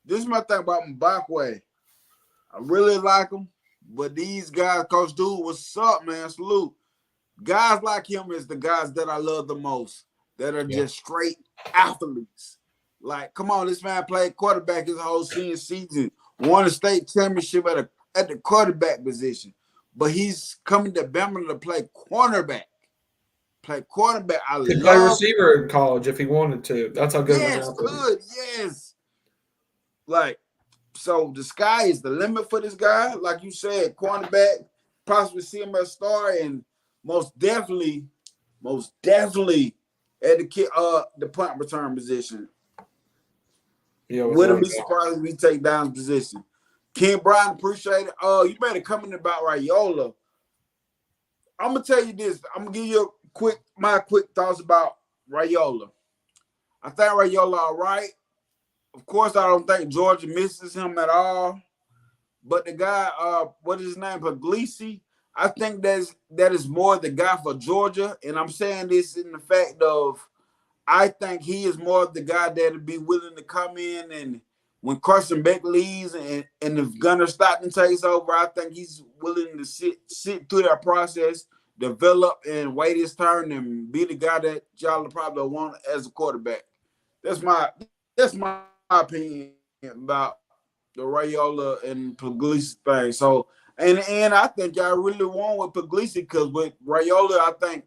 This is my thing about Mbakwe. I really like him, but these guys, Coach Dude, what's up, man? Salute. Guys like him is the guys that I love the most, that are just straight athletes. Like, come on, this man played quarterback his whole senior season, won a state championship at the quarterback position, but he's coming to Bama to play cornerback. I could play receiver in college if he wanted to. That's how good. Yes, good. Yes. Like, so the sky is the limit for this guy. Like you said, cornerback, possibly see him as a star, and most definitely most definitely at the punt return position. Yeah, Wouldn't be surprised if we take down position. Ken Brian, appreciate it. You made a comment about Raiola. I'm gonna tell you this. I'm gonna give you my quick thoughts about Raiola. I think Raiola all right. Of course, I don't think Georgia misses him at all. But the guy, what is his name, Puglisi, I think that is more the guy for Georgia. And I'm saying this in the fact of I think he is more of the guy that would be willing to come in and when Carson Beck leaves and if Gunnar Stockton takes over, I think he's willing to sit through that process, develop and wait his turn and be the guy that y'all probably want as a quarterback. That's my opinion about the Raiola and Puglisi thing. So, and I think y'all really won with Puglisi because with Raiola, I think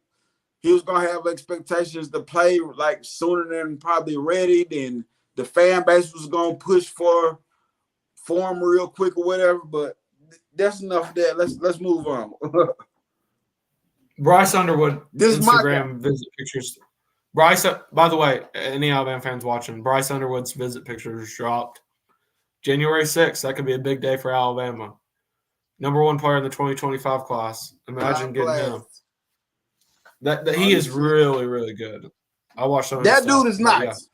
he was gonna have expectations to play like sooner than probably ready. Then the fan base was gonna push for him real quick or whatever. But that's enough of that. Let's move on. Bryce Underwood, This is Instagram visit pictures. Bryce, by the way, any Alabama fans watching, Bryce Underwood's visit pictures dropped January 6th. That could be a big day for Alabama. Number 1 player in the 2025 class. Imagine getting him. That he is really, really good. I watched some of that his stuff, dude is nice.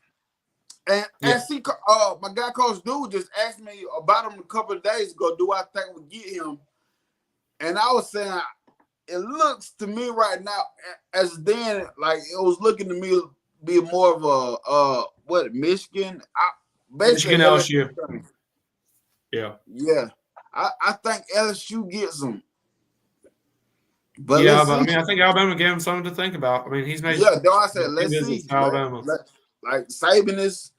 Yeah. And see, my guy Coach Dude just asked me about him a couple of days ago. Do I think we get him? And I was saying, it looks to me right now as then like it was looking to me be more of a Michigan, Michigan LSU. Yeah. I think LSU gets him. But yeah, but I mean, I think Alabama gave him something to think about. I mean, he's made. Yeah, though I said let's see. Alabama. Like Saban is.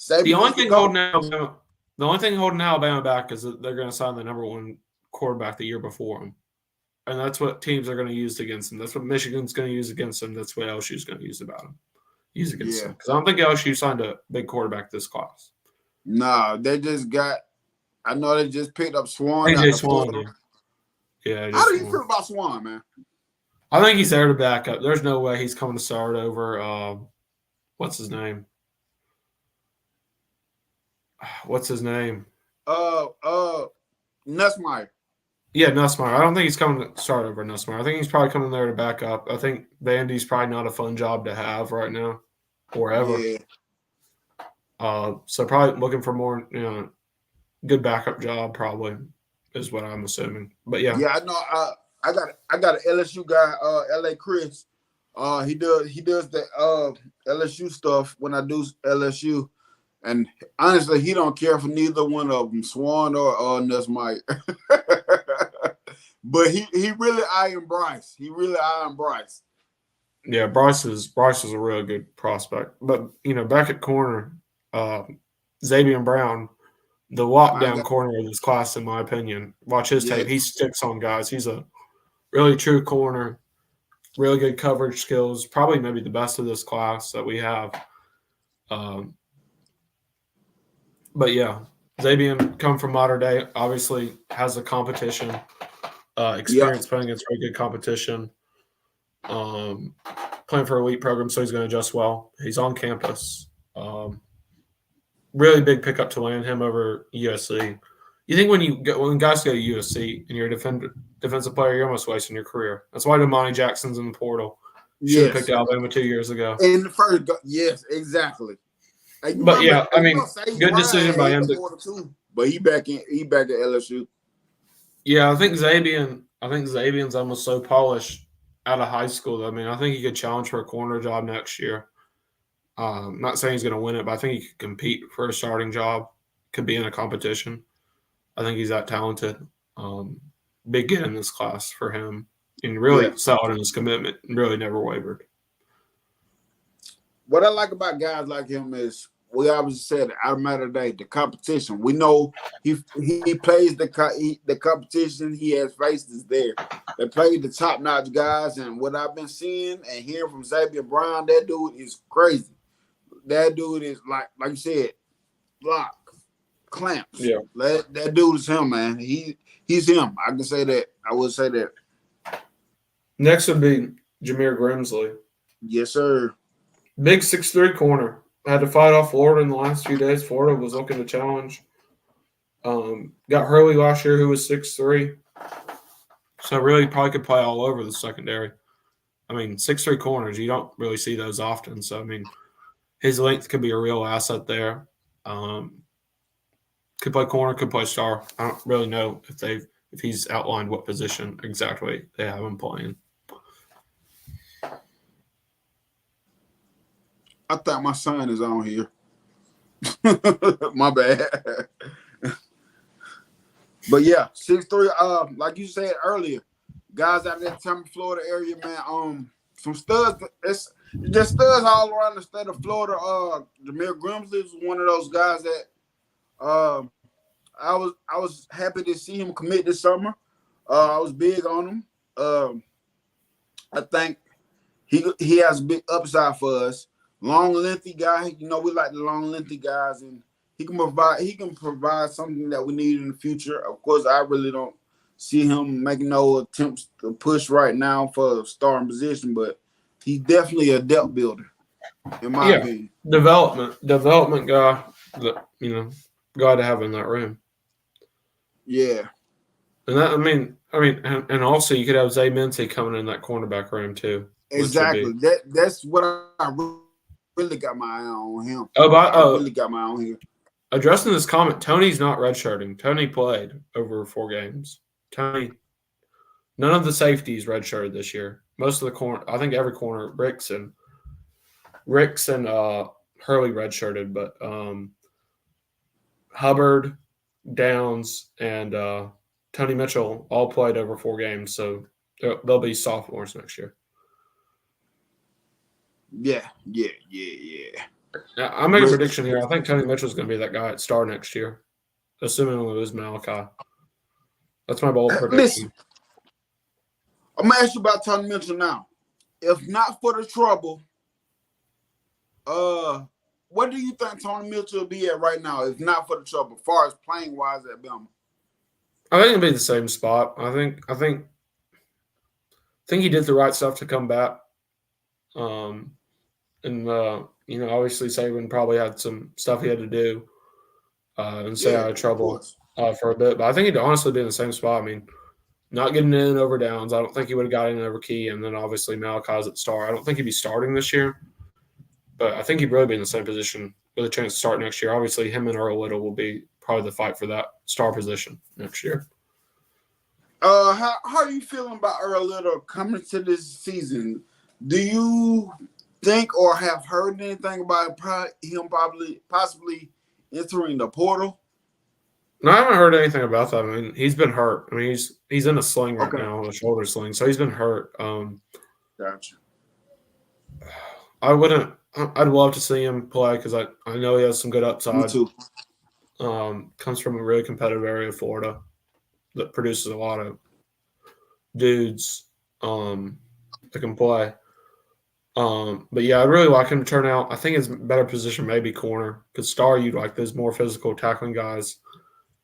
The only thing holding Alabama back is that they're going to sign the number 1 quarterback the year before him, and that's what teams are going to use against him. That's what Michigan's going to use against him. That's what LSU's going to use against him. Because I don't think LSU signed a big quarterback this class. No, they just got. I know they just picked up Swan. AJ Swan. Yeah. How do you feel about Swan, man? I think he's there to back up. There's no way he's coming to start over. What's his name? Nussmeier. Yeah, Nussmeier. I don't think he's coming to start over Nussmeier. I think he's probably coming there to back up. I think Vandy's probably not a fun job to have right now or ever. Yeah. So probably looking for more, good backup job probably is what I'm assuming. But yeah. Yeah, I know. I got an LSU guy, LA Chris. He does the LSU stuff when I do LSU. And honestly, he don't care for neither one of them, Swan or Nussmeier. But he really eyeing Bryce. Yeah, Bryce is a real good prospect. But back at corner, Xavier Brown, the lockdown corner of this class, in my opinion. Watch his tape. He sticks on guys. He's a really true corner, really good coverage skills. Probably maybe the best of this class that we have. But yeah, Xavier come from Mater Dei, obviously has a competition, experience playing against very good competition, playing for elite program, so he's going to adjust well. He's on campus. Really big pickup to land him over USC. You think when guys go to USC and you're a defensive player, you're almost wasting your career. That's why Damani Jackson's in the portal. Should have picked Alabama 2 years ago. In the first, yes, exactly. But yeah, I mean, good decision by him. But he back at LSU. Yeah, I think Xavier's almost so polished out of high school. I mean, I think he could challenge for a corner job next year. I'm not saying he's going to win it, but I think he could compete for a starting job. Could be in a competition. I think he's that talented. Big get in this class for him, and really solid in his commitment, and really never wavered. What I like about guys like him is we always said out of Mater Dei, the competition. We know he plays the competition. He has faces there. They play the top-notch guys, and what I've been seeing and hearing from Xavier Brown, that dude is crazy. That dude is like you said, lock, clamps. Yeah, that dude is him, man. He's him. I can say that. I would say that. Next would be Jameer Grimsley. Yes, sir. Big 6'3" corner. Had to fight off Florida in the last few days. Florida was looking to challenge. Got Hurley last year, who was 6'3". So really probably could play all over the secondary. I mean, 6'3" corners, you don't really see those often. So, I mean, his length could be a real asset there. Could play corner, could play star. I don't really know if he's outlined what position exactly they have him playing. I thought my son is on here. My bad. But yeah, 6'3", like you said earlier, guys out of that Tampa, Florida area, man. Some studs. There's studs all around the state of Florida. Jameer Grimsley was one of those guys that I was happy to see him commit this summer. I was big on him. I think he has a big upside for us. Long, lengthy guy. You know, we like the long, lengthy guys, and he can provide something that we need in the future. Of course, I really don't see him making no attempts to push right now for a starting position, but he's definitely a depth builder, in my opinion. Development guy that, guy to have in that room. Yeah. And that, and also you could have Zay Mincy coming in that cornerback room too. Exactly. That's what I really got my eye on him. I really got my eye on him. Addressing this comment, Tony's not redshirting. Tony played over 4 games. Tony, none of the safeties redshirted this year. Most of the corner, I think every corner, Ricks and Hurley redshirted, but Hubbard, Downs, and Tony Mitchell all played over 4 games, so they'll be sophomores next year. Yeah. Now, I make a prediction here. I think Tony Mitchell's going to be that guy at star next year, assuming we lose Malachi. That's my bold prediction. Listen, I'm going to ask you about Tony Mitchell now. If not for the trouble, what do you think Tony Mitchell will be at right now, if not for the trouble, as far as playing-wise at Bama? I think it'll be the same spot. I think he did the right stuff to come back. Obviously Saban probably had some stuff he had to do and stay out of trouble for a bit. But I think he'd honestly be in the same spot. I mean, not getting in over Downs. I don't think he would have got in over Key. And then obviously Malachi's at star. I don't think he'd be starting this year. But I think he'd really be in the same position with a chance to start next year. Obviously, him and Earl Little will be probably the fight for that star position next year. How are you feeling about Earl Little coming to this season? Do you think or have heard anything about him possibly entering the portal? No, I haven't heard anything about that. I mean, he's been hurt. I mean, he's in a sling right now, a shoulder sling, so he's been hurt. Gotcha. I'd love to see him play because I know he has some good upside. Me too. Comes from a really competitive area of Florida that produces a lot of dudes that can play. But yeah, I'd really like him to turn out. I think his better position may be corner because star you'd like those more physical tackling guys,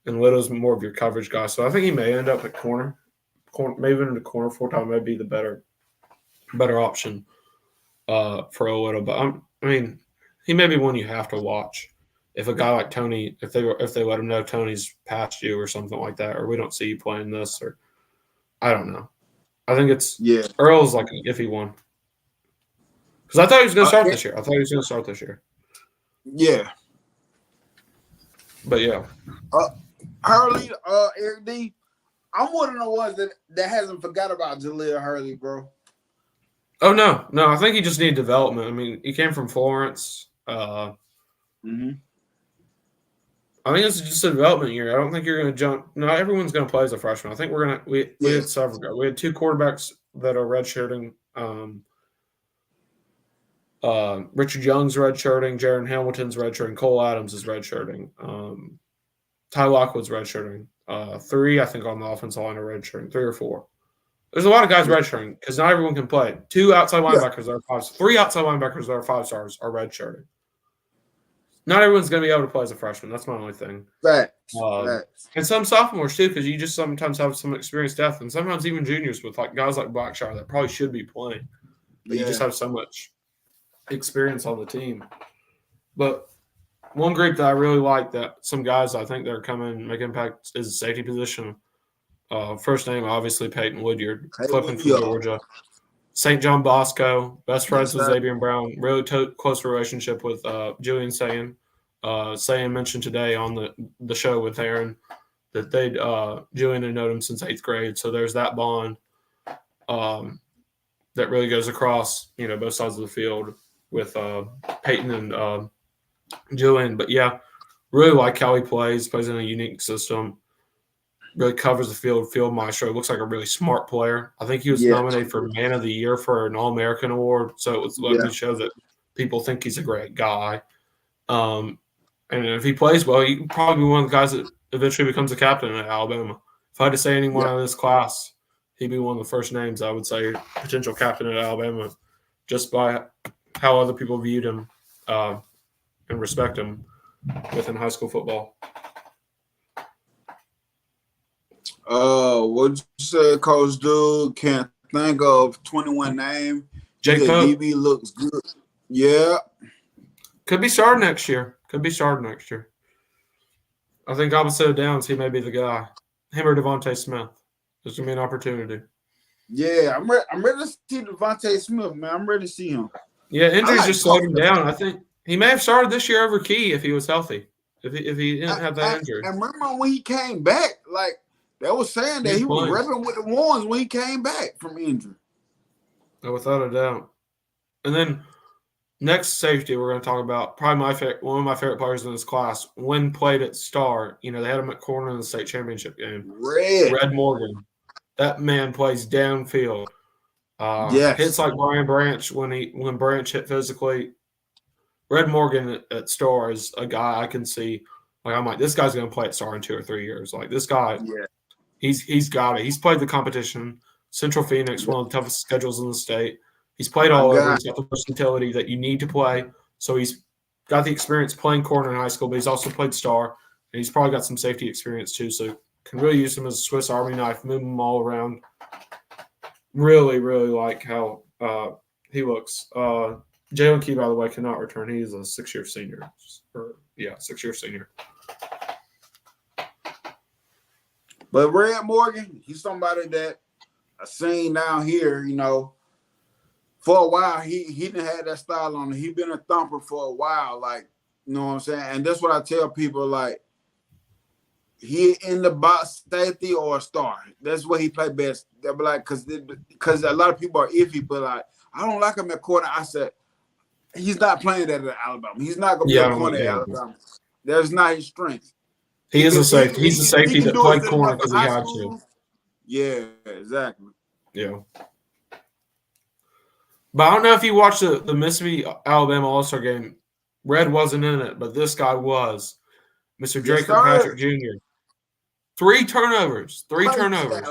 and Little's more of your coverage guy. So I think he may end up at corner maybe in the corner full-time may be the better option for a Little. But he may be one you have to watch. If a guy like Tony, if they let him know Tony's past you or something like that, or we don't see you playing this, or I don't know. I think Earl's like an iffy one. Because I thought he was going to start this year. Yeah. But yeah. Hurley, Eric D, I'm one of the ones that hasn't forgot about Jaleel Hurley, bro. Oh, no. I think he just needed development. I mean, he came from Florence. I think it's just a development year. I don't think you're going to jump. Not everyone's going to play as a freshman. I think we had several. We had 2 quarterbacks that are redshirting. Richard Young's redshirting. Jaron Hamilton's redshirting. Cole Adams is redshirting. Ty Lockwood's redshirting. 3, I think, on the offensive line are redshirting. 3 or 4. There's a lot of guys redshirting because not everyone can play. 2 outside linebackers that are 5. 3 outside linebackers that are 5 stars are redshirting. Not everyone's going to be able to play as a freshman. That's my only thing. Facts. And some sophomores, too, because you just sometimes have some experienced depth, and sometimes even juniors with guys like Blackshire that probably should be playing. But you just have so much experience on the team. But one group that I really like, that some guys I think they're coming make impact, is the safety position. First name, obviously, Peyton Woodyard, flipping from Georgia. St. John Bosco, best friends with Xavier Brown, really close relationship with Julian Sayin. Sayin mentioned today on the show with Aaron that Julian had known him since 8th grade. So there's that bond that really goes across, both sides of the field with Peyton and Julian. But yeah, really like how he plays in a unique system. Really covers the field maestro. Looks like a really smart player. I think he was nominated for Man of the Year for an All-American award. So it's let me show that people think he's a great guy. And if he plays well, he can probably be one of the guys that eventually becomes a captain at Alabama. If I had to say anyone out of this class, he'd be one of the first names I would say potential captain at Alabama, just by how other people viewed him and respect him within high school football. What'd you say, Coach Dude? Can't think of 21 name. Jake Pope. DB looks good. Yeah. Could be starting next year. I think opposite of Downs, he may be the guy. Him or Devontae Smith. There's going to be an opportunity. Yeah, I'm ready to see Devontae Smith, man. I'm ready to see him. Yeah, injuries just slowed him down. I think he may have started this year over Key if he was healthy. If he didn't have that injury. I remember when he came back, like, they was saying that he was repping with the Warrens when he came back from injury. Oh, without a doubt. And then next safety we're going to talk about, probably one of my favorite players in this class, when played at Star. They had him at corner in the state championship game. Red Morgan. That man plays downfield. Hits like Brian Branch when Branch hit physically. Red Morgan at Star is a guy I can see. Like, I'm like, this guy's going to play at Star in 2 or 3 years. Like, this guy – He's got it. He's played the competition. Central Phoenix, one of the toughest schedules in the state. He's played all over. He's got the versatility that you need to play. So he's got the experience playing corner in high school, but he's also played star. And he's probably got some safety experience too. So can really use him as a Swiss Army knife, move him all around. Really, really like how he looks. Jalen Key, by the way, cannot return. He is a 6-year senior. 6-year senior. But Red Morgan, he's somebody that I seen down here, for a while. He didn't have that style on him. He been a thumper for a while, like, you know what I'm saying? And that's what I tell people, like, he in the box safety or a star. That's what he play best. They'll be like, because a lot of people are iffy, but like, I don't like him at corner. I said, he's not playing that at Alabama. He's not going to be a corner at Alabama. That's not his strength. He is a safety. He's a safety that played corner because he had to. Yeah, exactly. Yeah. But I don't know if you watched the Mississippi-Alabama All-Star game. Red wasn't in it, but this guy was. Mr. Drake Kirkpatrick Jr. 3 turnovers. 3 turnovers.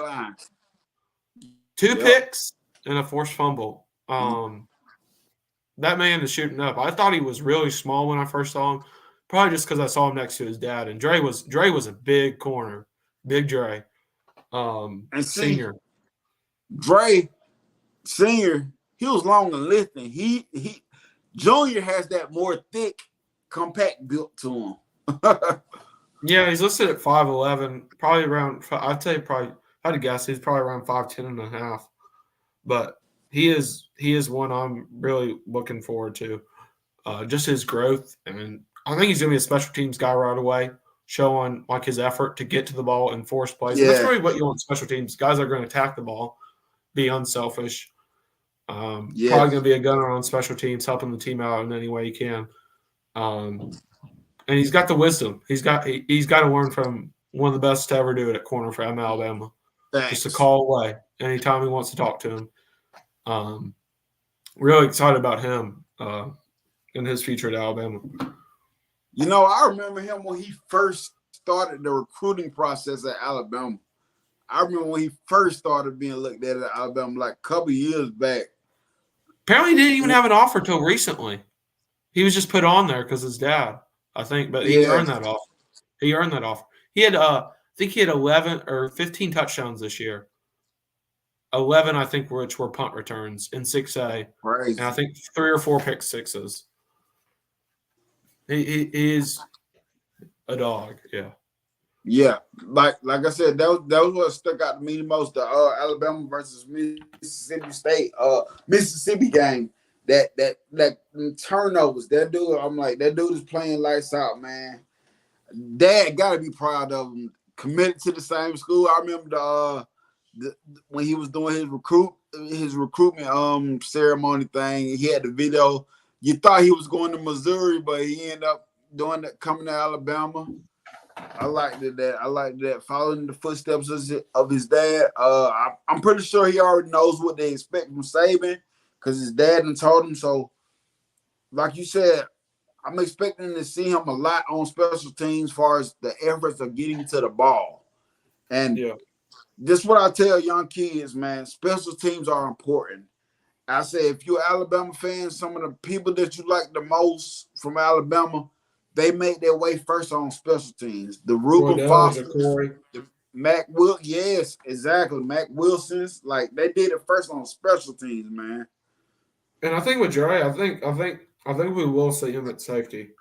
2 picks and a forced fumble. That man is shooting up. I thought he was really small when I first saw him. Probably just because I saw him next to his dad. And Dre was a big corner. Big Dre. And senior. Dre, senior, he was long and lifting. He Junior has that more thick, compact built to him. Yeah, he's listed at 5'11", probably around, I'd say probably, I had to guess, he's probably around 5'10 and a half. But he is one I'm really looking forward to. Just his growth, and I think he's going to be a special teams guy right away, showing like his effort to get to the ball and force plays. Yeah. That's really what you want special teams. Guys are going to attack the ball, be unselfish. Probably going to be a gunner on special teams, helping the team out in any way he can. And he's got the wisdom. He's got to learn from one of the best to ever do it at corner for Alabama. Thanks. Just a call away anytime he wants to talk to him. Really excited about him and his future at Alabama. I remember him when he first started the recruiting process at Alabama. I remember when he first started being looked at Alabama, like a couple years back. Apparently, he didn't even have an offer till recently. He was just put on there because his dad, I think, but he earned that offer. He earned that offer. He had, I think he had 11 or 15 touchdowns this year. 11, I think, which were punt returns in 6A, Crazy. and I think 3 or 4 pick sixes. He is a dog, yeah. Yeah, like I said, that was what stuck out to me the most. The Alabama versus Mississippi State, Mississippi game. That turnovers. That dude, I'm like, that dude is playing lights out, man. Dad got to be proud of him. Committed to the same school. I remember when he was doing his recruitment ceremony thing. He had the video. You thought he was going to Missouri, but he ended up coming to Alabama. I liked that. Following the footsteps of his dad. I'm pretty sure he already knows what they expect from Saban because his dad done told him. So, like you said, I'm expecting to see him a lot on special teams as far as the efforts of getting to the ball. And this is what I tell young kids, man. Special teams are important. I say if you're an Alabama fan, some of the people that you like the most from Alabama, they make their way first on special teams. The Reuben Foster, Mac Wilson's, like they did it first on special teams, man. And I think with Dre, I think we will see him at safety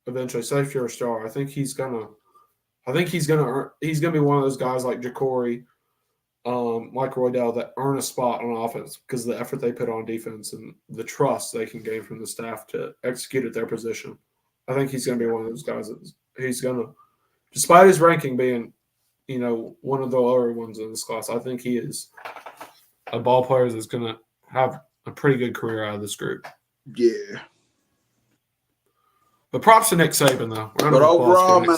eventually, safety or star. I think he's gonna be one of those guys like Jacory, like Roydell that earn a spot on offense because of the effort they put on defense and the trust they can gain from the staff to execute at their position. I think he's going to be one of those guys that he's going to, despite his ranking being, one of the lower ones in this class, I think he is a ball player that's going to have a pretty good career out of this group. Yeah. But props to Nick Saban, though. But overall, man,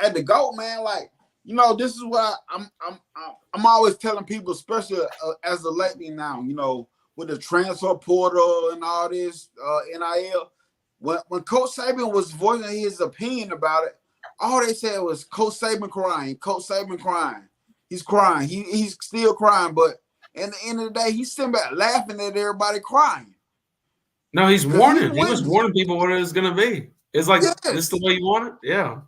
at the GOAT, man, like, this is what I'm always telling people, especially as a lately now, with the transfer portal and all this NIL. When Coach Saban was voicing his opinion about it, all they said was Coach Saban crying. Coach Saban crying. He's crying. He's still crying. But at the end of the day, he's sitting back laughing at everybody crying. No, he's warning. He was warning people what it was going to be. It's like, this is the way you want it? Yeah.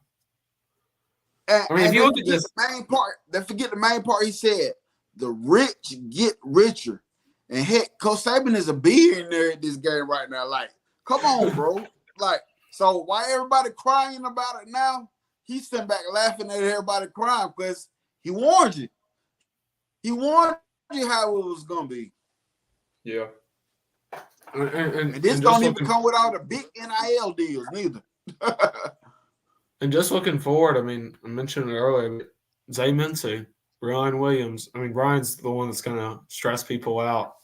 And if you look at this main part, forget the main part. He said, the rich get richer. And heck, Coach Saban is a billionaire at this game right now. Like, come on, bro. Like, so why everybody crying about it now? He's sitting back laughing at everybody crying because he warned you. He warned you how it was gonna be. Yeah. And this don't even come with all the big NIL deals neither. And just looking forward, I mean, I mentioned it earlier, Zay Mincy, Ryan Williams. I mean, Ryan's the one that's going to stress people out.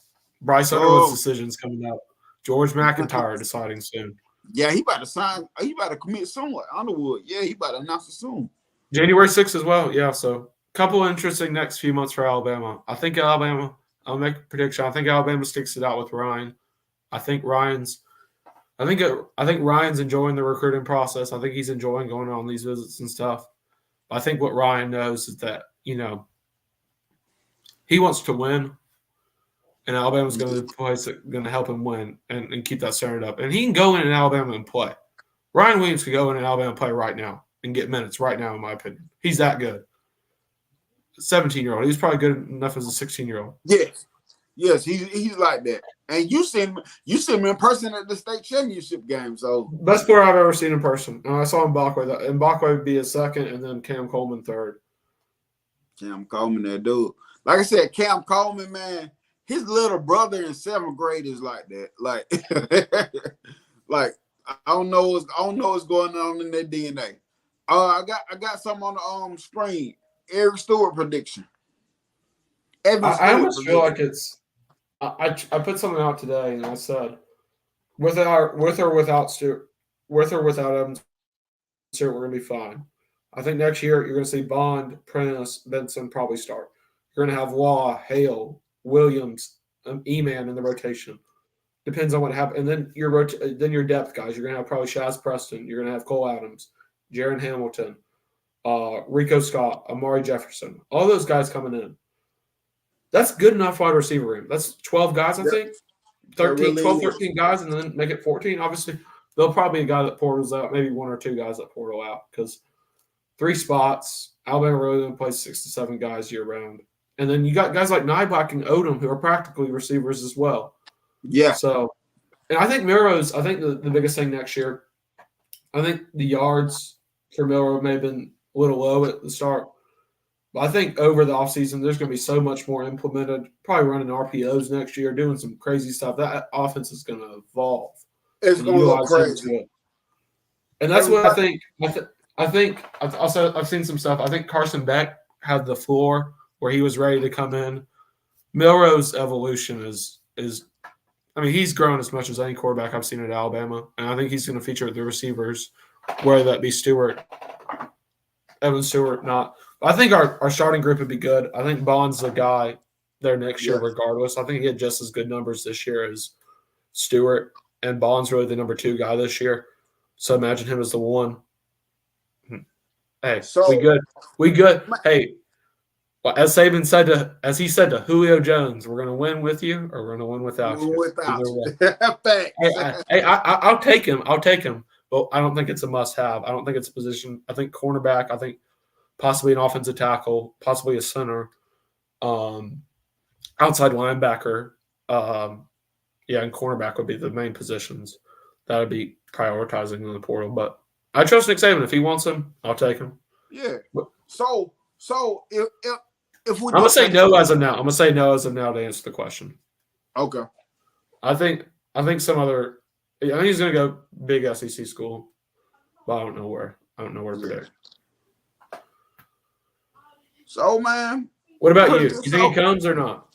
Bryce Underwood's decision's coming out. George McIntyre deciding soon. Yeah, he about to sign. He about to commit soon with Underwood. Yeah, he about to announce it soon. January 6th as well. Yeah, so a couple interesting next few months for Alabama. I'll make a prediction. I think Alabama sticks it out with Ryan. I think Ryan's enjoying the recruiting process. I think he's enjoying going on these visits and stuff. I think what Ryan knows is that, he wants to win, and Alabama's going to help him win and keep that standard up. And he can go in Alabama and play. Ryan Williams could go in Alabama and play right now and get minutes right now, in my opinion. He's that good. 17-year-old. He's probably good enough as a 16-year-old. Yes, he's like that. And you seen him in person at the state championship game. So best player I've ever seen in person. And I saw Mbakwe. Mbakwe would be a second, and then Cam Coleman third. Cam Coleman, that dude. Like I said, Cam Coleman, man, his little brother in 7th grade is like that. Like, like I don't know what's going on in their DNA. I got something on the screen. Eric Stewart prediction. I almost feel like it's. I put something out today, and I said, with or without Evans Stewart, we're gonna be fine. I think next year you're gonna see Bond, Prentice, Benson probably start. You're gonna have Law, Hale, Williams, E-Man in the rotation. Depends on what happens. And then your depth guys. You're gonna have probably Shaz Preston. You're gonna have Cole Adams, Jaron Hamilton, Rico Scott, Amari Jefferson. All those guys coming in. That's good enough wide receiver room. That's 12 guys, I think. 13 guys, and then make it 14. Obviously, there'll probably be a guy that portals out, maybe one or two guys that portal out because 3 spots. Alabama really only plays 6 to 7 guys year round. And then you got guys like Nyblack and Odom who are practically receivers as well. Yeah. So, and I think Milrose, I think the biggest thing next year, I think the yards for Milrose may have been a little low at the start. But I think over the offseason, there's going to be so much more implemented, probably running RPOs next year, doing some crazy stuff. That offense is going to evolve. It's going to look crazy. And that's what I think. I've seen some stuff. I think Carson Beck had the floor where he was ready to come in. Milrose's evolution is I mean, he's grown as much as any quarterback I've seen at Alabama. And I think he's going to feature the receivers, whether that be Evan Stewart, not. I think our starting group would be good. I think Bond's the guy there next year regardless. I think he had just as good numbers this year as Stewart, and Bond's really the number 2 guy this year. So imagine him as the 1. Hey, we good. We good. Hey, well, as Saban said to Julio Jones, we're going to win with you or we're going to win without you. I'll take him. But I don't think it's a must-have. I don't think it's a position. I think cornerback. I think possibly an offensive tackle, possibly a center, outside linebacker. And cornerback would be the main positions that would be prioritizing in the portal. But I trust Nick Saban. If he wants him, I'll take him. Yeah. So if we I'm gonna say no as of now. I'm gonna say no as of now to answer the question. Okay. I think some other. I think he's gonna go big SEC school, but I don't know where. I don't know where to predict. So man, what about you? You think he comes or not?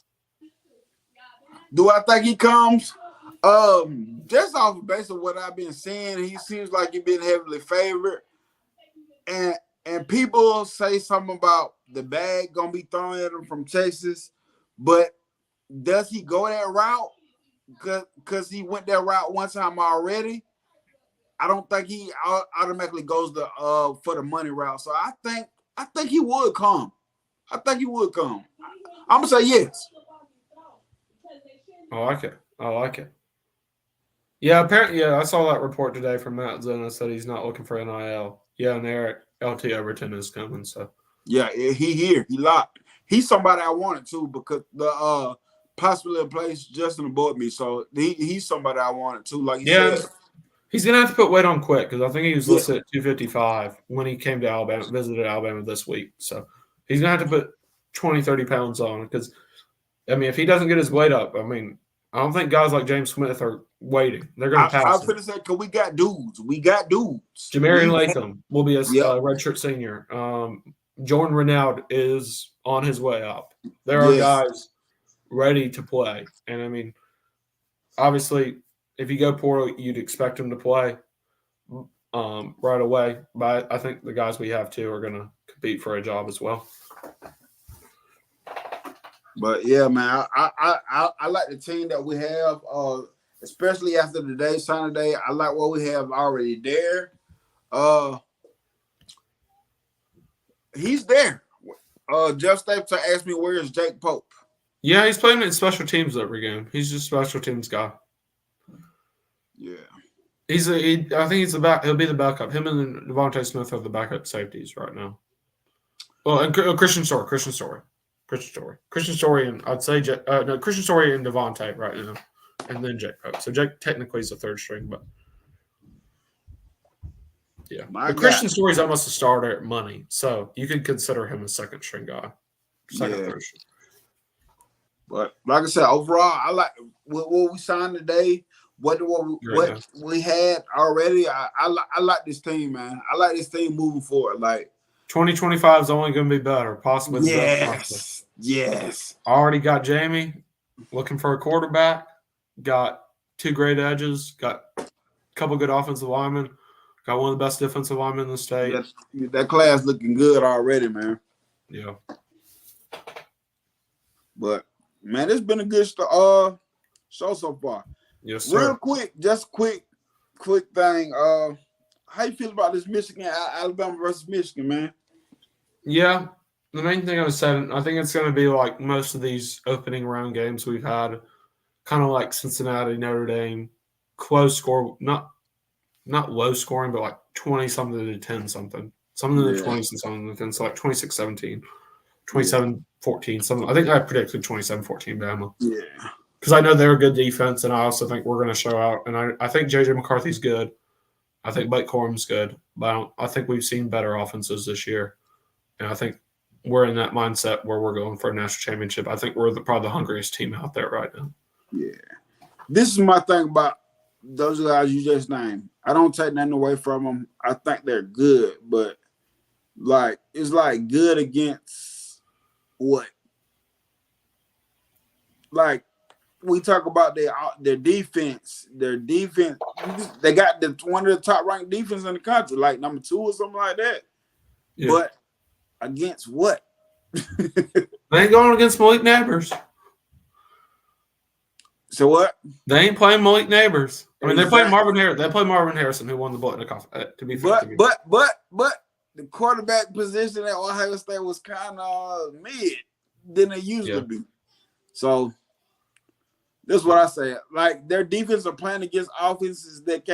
Do I think he comes? Just off the base of what I've been seeing, he seems like he's been heavily favored, and people say something about the bag gonna be thrown at him from Texas, but does he go that route? Because he went that route one time already. I don't think he automatically goes for the money route. So I think he would come. I'm gonna say yes. I like it. Yeah, apparently, I saw that report today from Matt Zona said he's not looking for NIL. Yeah, and Eric LT Overton is coming. So yeah, he here. He locked. He's somebody I wanted to because the possibly plays Justin above me. So he's somebody I wanted to. Like said. He's gonna have to put weight on quick because I think he was listed at 255 when he came to Alabama, visited Alabama this week. So he's gonna have to put 20, 30 pounds on because if he doesn't get his weight up, I don't think guys like James Smith are waiting. They're going to pass. I was going to say, because we got dudes. Jamarian Latham will be a redshirt senior. Jordan Renaud is on his way up. There are guys ready to play. And, obviously, if you go portal, you'd expect him to play right away. But I think the guys we have, too, are going to compete for a job as well. But, yeah, man, I like the team that we have, especially after the day, Sunday. I like what we have already there. He's there. Jeff Stapleton asked me, where is Jake Pope? Yeah, he's playing in special teams every game. He's just a special teams guy. Yeah. I think he's he'll be the backup. Him and Devontae Smith are the backup safeties right now. Well, and Christian Story, and I'd say Christian Story and Devontae right now, and then Jake Pope. So Jake technically is the third string, but yeah, Christian Story is almost a starter at money, so you could consider him a second string guy, third string. But like I said, overall, I like what we signed today. What we had already. I like this team, man. I like this team moving forward. Like 2025 is only going to be better, possibly. Yes. I already got Jamie looking for a quarterback. Got two great edges. Got a couple good offensive linemen. Got one of the best defensive linemen in the state. That class looking good already, man. Yeah. But man, it's been a good show so far. Yes, sir. Real quick, just quick thing. How you feel about this Alabama versus Michigan, man? Yeah, the main thing I was saying, I think it's going to be like most of these opening round games we've had, kind of like Cincinnati, Notre Dame, close score, not low scoring, but like 20-something to 10-something. Some in the Yeah. 20s and some in the 10s, so like 26-17, 27-14. Some I think I predicted 27-14 Bama. Yeah. Because I know they're a good defense, and I also think we're going to show out. And I think J.J. McCarthy's good. I think Blake Corum's good. But I think we've seen better offenses this year. And I think we're in that mindset where we're going for a national championship. I think we're probably the hungriest team out there right now. Yeah. This is my thing about those guys you just named. I don't take nothing away from them. I think they're good, but like it's like good against what? Like we talk about their defense. Their defense, they got one of the top ranked defense in the country, like number 2 or something like that. Yeah. But against what? They ain't going against Malik Neighbors. So what? They ain't playing Malik Neighbors. I mean, they're playing Exactly. Marvin Harrison. They play Marvin Harrison, who won the Boitnikoff. To be fair, But the quarterback position at Ohio State was kind of mid than it used to be. So that's what I say. Like their defense are playing against offenses that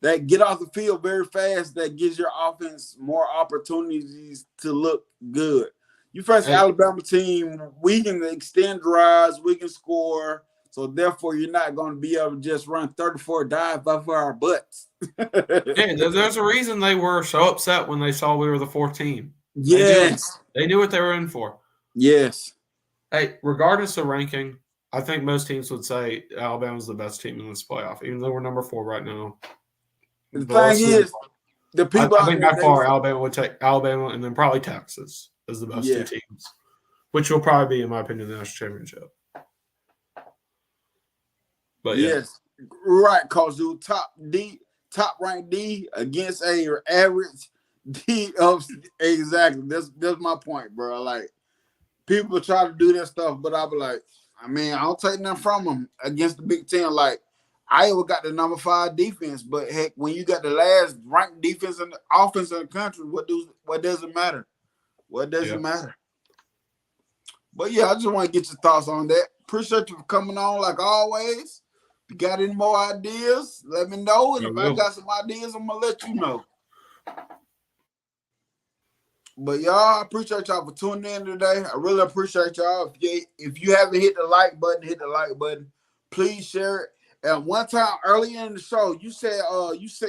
that get off the field very fast. That gives your offense more opportunities to look good. You face Alabama team, we can extend drives, we can score. So therefore, you're not going to be able to just run 34 dive off our butts. Yeah, there's a reason they were so upset when they saw we were the 4th team. Yes. They knew what they were in for. Yes. Hey, regardless of ranking, I think most teams would say Alabama's the best team in this playoff, even though we're number 4 right now. The thing is, the people I think by far Alabama would take Alabama and then probably Texas as the best 2 teams, which will probably be, in my opinion, the national championship. But yes, right, cause you top ranked D against a average D of exactly. That's my point, bro. Like people try to do that stuff, but I be like, I mean, I don't take nothing from them against the Big Ten. Like Iowa got the number 5 defense, but heck, when you got the last ranked defense and offense in the country, what does it matter? What does it matter? But yeah, I just want to get your thoughts on that. Appreciate you for coming on, like always. If you got any more ideas, let me know. And if I got some ideas, I'm gonna let you know. But y'all, I appreciate y'all for tuning in today. I really appreciate y'all. If you haven't hit the like button, hit the like button. Please share it. And one time earlier in the show, you said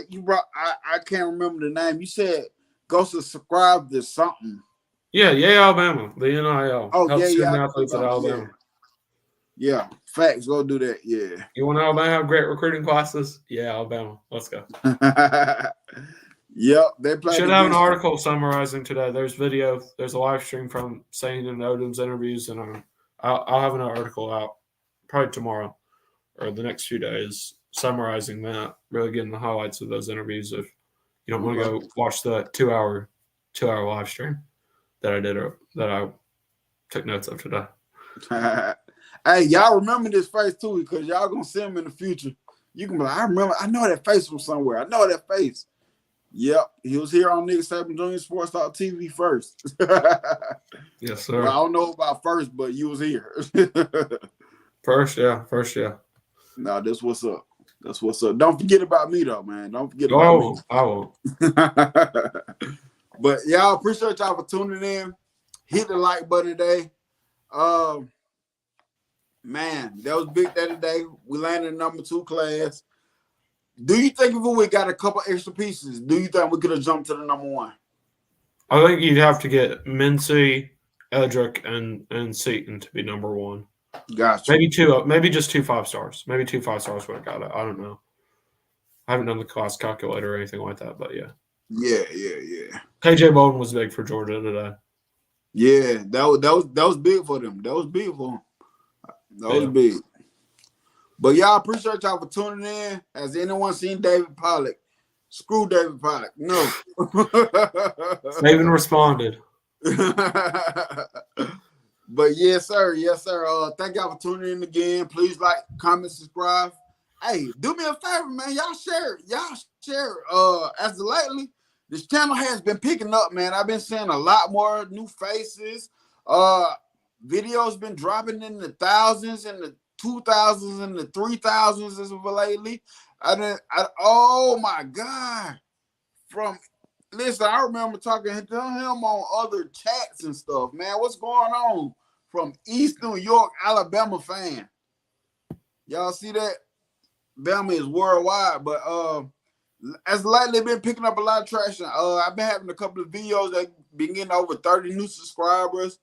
you brought I can't remember the name. You said go subscribe to something. Yeah, Alabama, the NIL. Oh, Help student yeah, athletes at Alabama. Yeah, facts. Go do that. Yeah. You want Alabama to have great recruiting classes? Yeah, Alabama. Let's go. Yep, they play. Should have an article summarizing today. There's video. There's a live stream from Sane and Odom's interviews, and I'll have an article out probably tomorrow or the next few days summarizing that, really getting the highlights of those interviews. If you don't want to go watch the two hour live stream that I did or that I took notes of today. Hey, y'all remember this face too, because y'all gonna see him in the future. You can be like, I know that face from somewhere. I know that face. Yep, he was here on Nick Saban Jr. Sports Talk TV first. Yes, sir. Well, I don't know about first, but you was here. First, yeah. No, that's what's up. That's what's up. Don't forget about me though, man. Don't forget about me. I won't. But y'all, appreciate y'all for tuning in. Hit the like button today. Man, that was big day today. We landed number 2 class. Do you think if we got a couple extra pieces, do you think we could have jumped to the number 1? I think you'd have to get Mincy, Edric, and Seaton to be number 1. Gotcha. Maybe just 2 5-stars. Maybe 2 5-stars would have got it. I don't know. I haven't done the class calculator or anything like that, but yeah. Yeah. KJ Bolden was big for Georgia today. Yeah, that was big for them. That was big for them. That was big. But y'all, appreciate y'all for tuning in. Has anyone seen David Pollack? Screw David Pollack. No. Saban responded. But yes, sir. Thank y'all for tuning in again. Please like, comment, subscribe. Hey, do me a favor, man. Y'all share. As of lately, this channel has been picking up, man. I've been seeing a lot more new faces. Videos been dropping in the thousands and the 2,000s and the 3,000s as of lately. Oh my God. From listen, I remember talking to him on other chats and stuff. Man, what's going on from East New York, Alabama fan? Y'all see that? Bama is worldwide, but as lately been picking up a lot of traction. I've been having a couple of videos that been getting over 30 new subscribers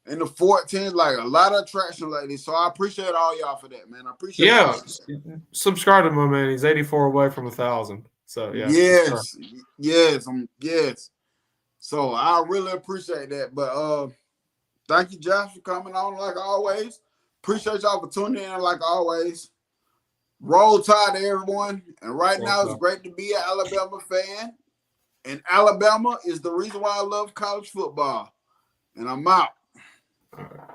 in the 14s, like a lot of traction lately. So I appreciate all y'all for that, man. I appreciate Yeah, y'all. subscribe to my man. He's 84 away from 1,000. So yeah, subscribe. Yes. So I really appreciate that. But thank you, Josh, for coming on like always. Appreciate y'all for tuning in like always. Roll Tide to everyone. And right now it's great to be an Alabama fan. And Alabama is the reason why I love college football. And I'm out. All right.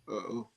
Uh-oh.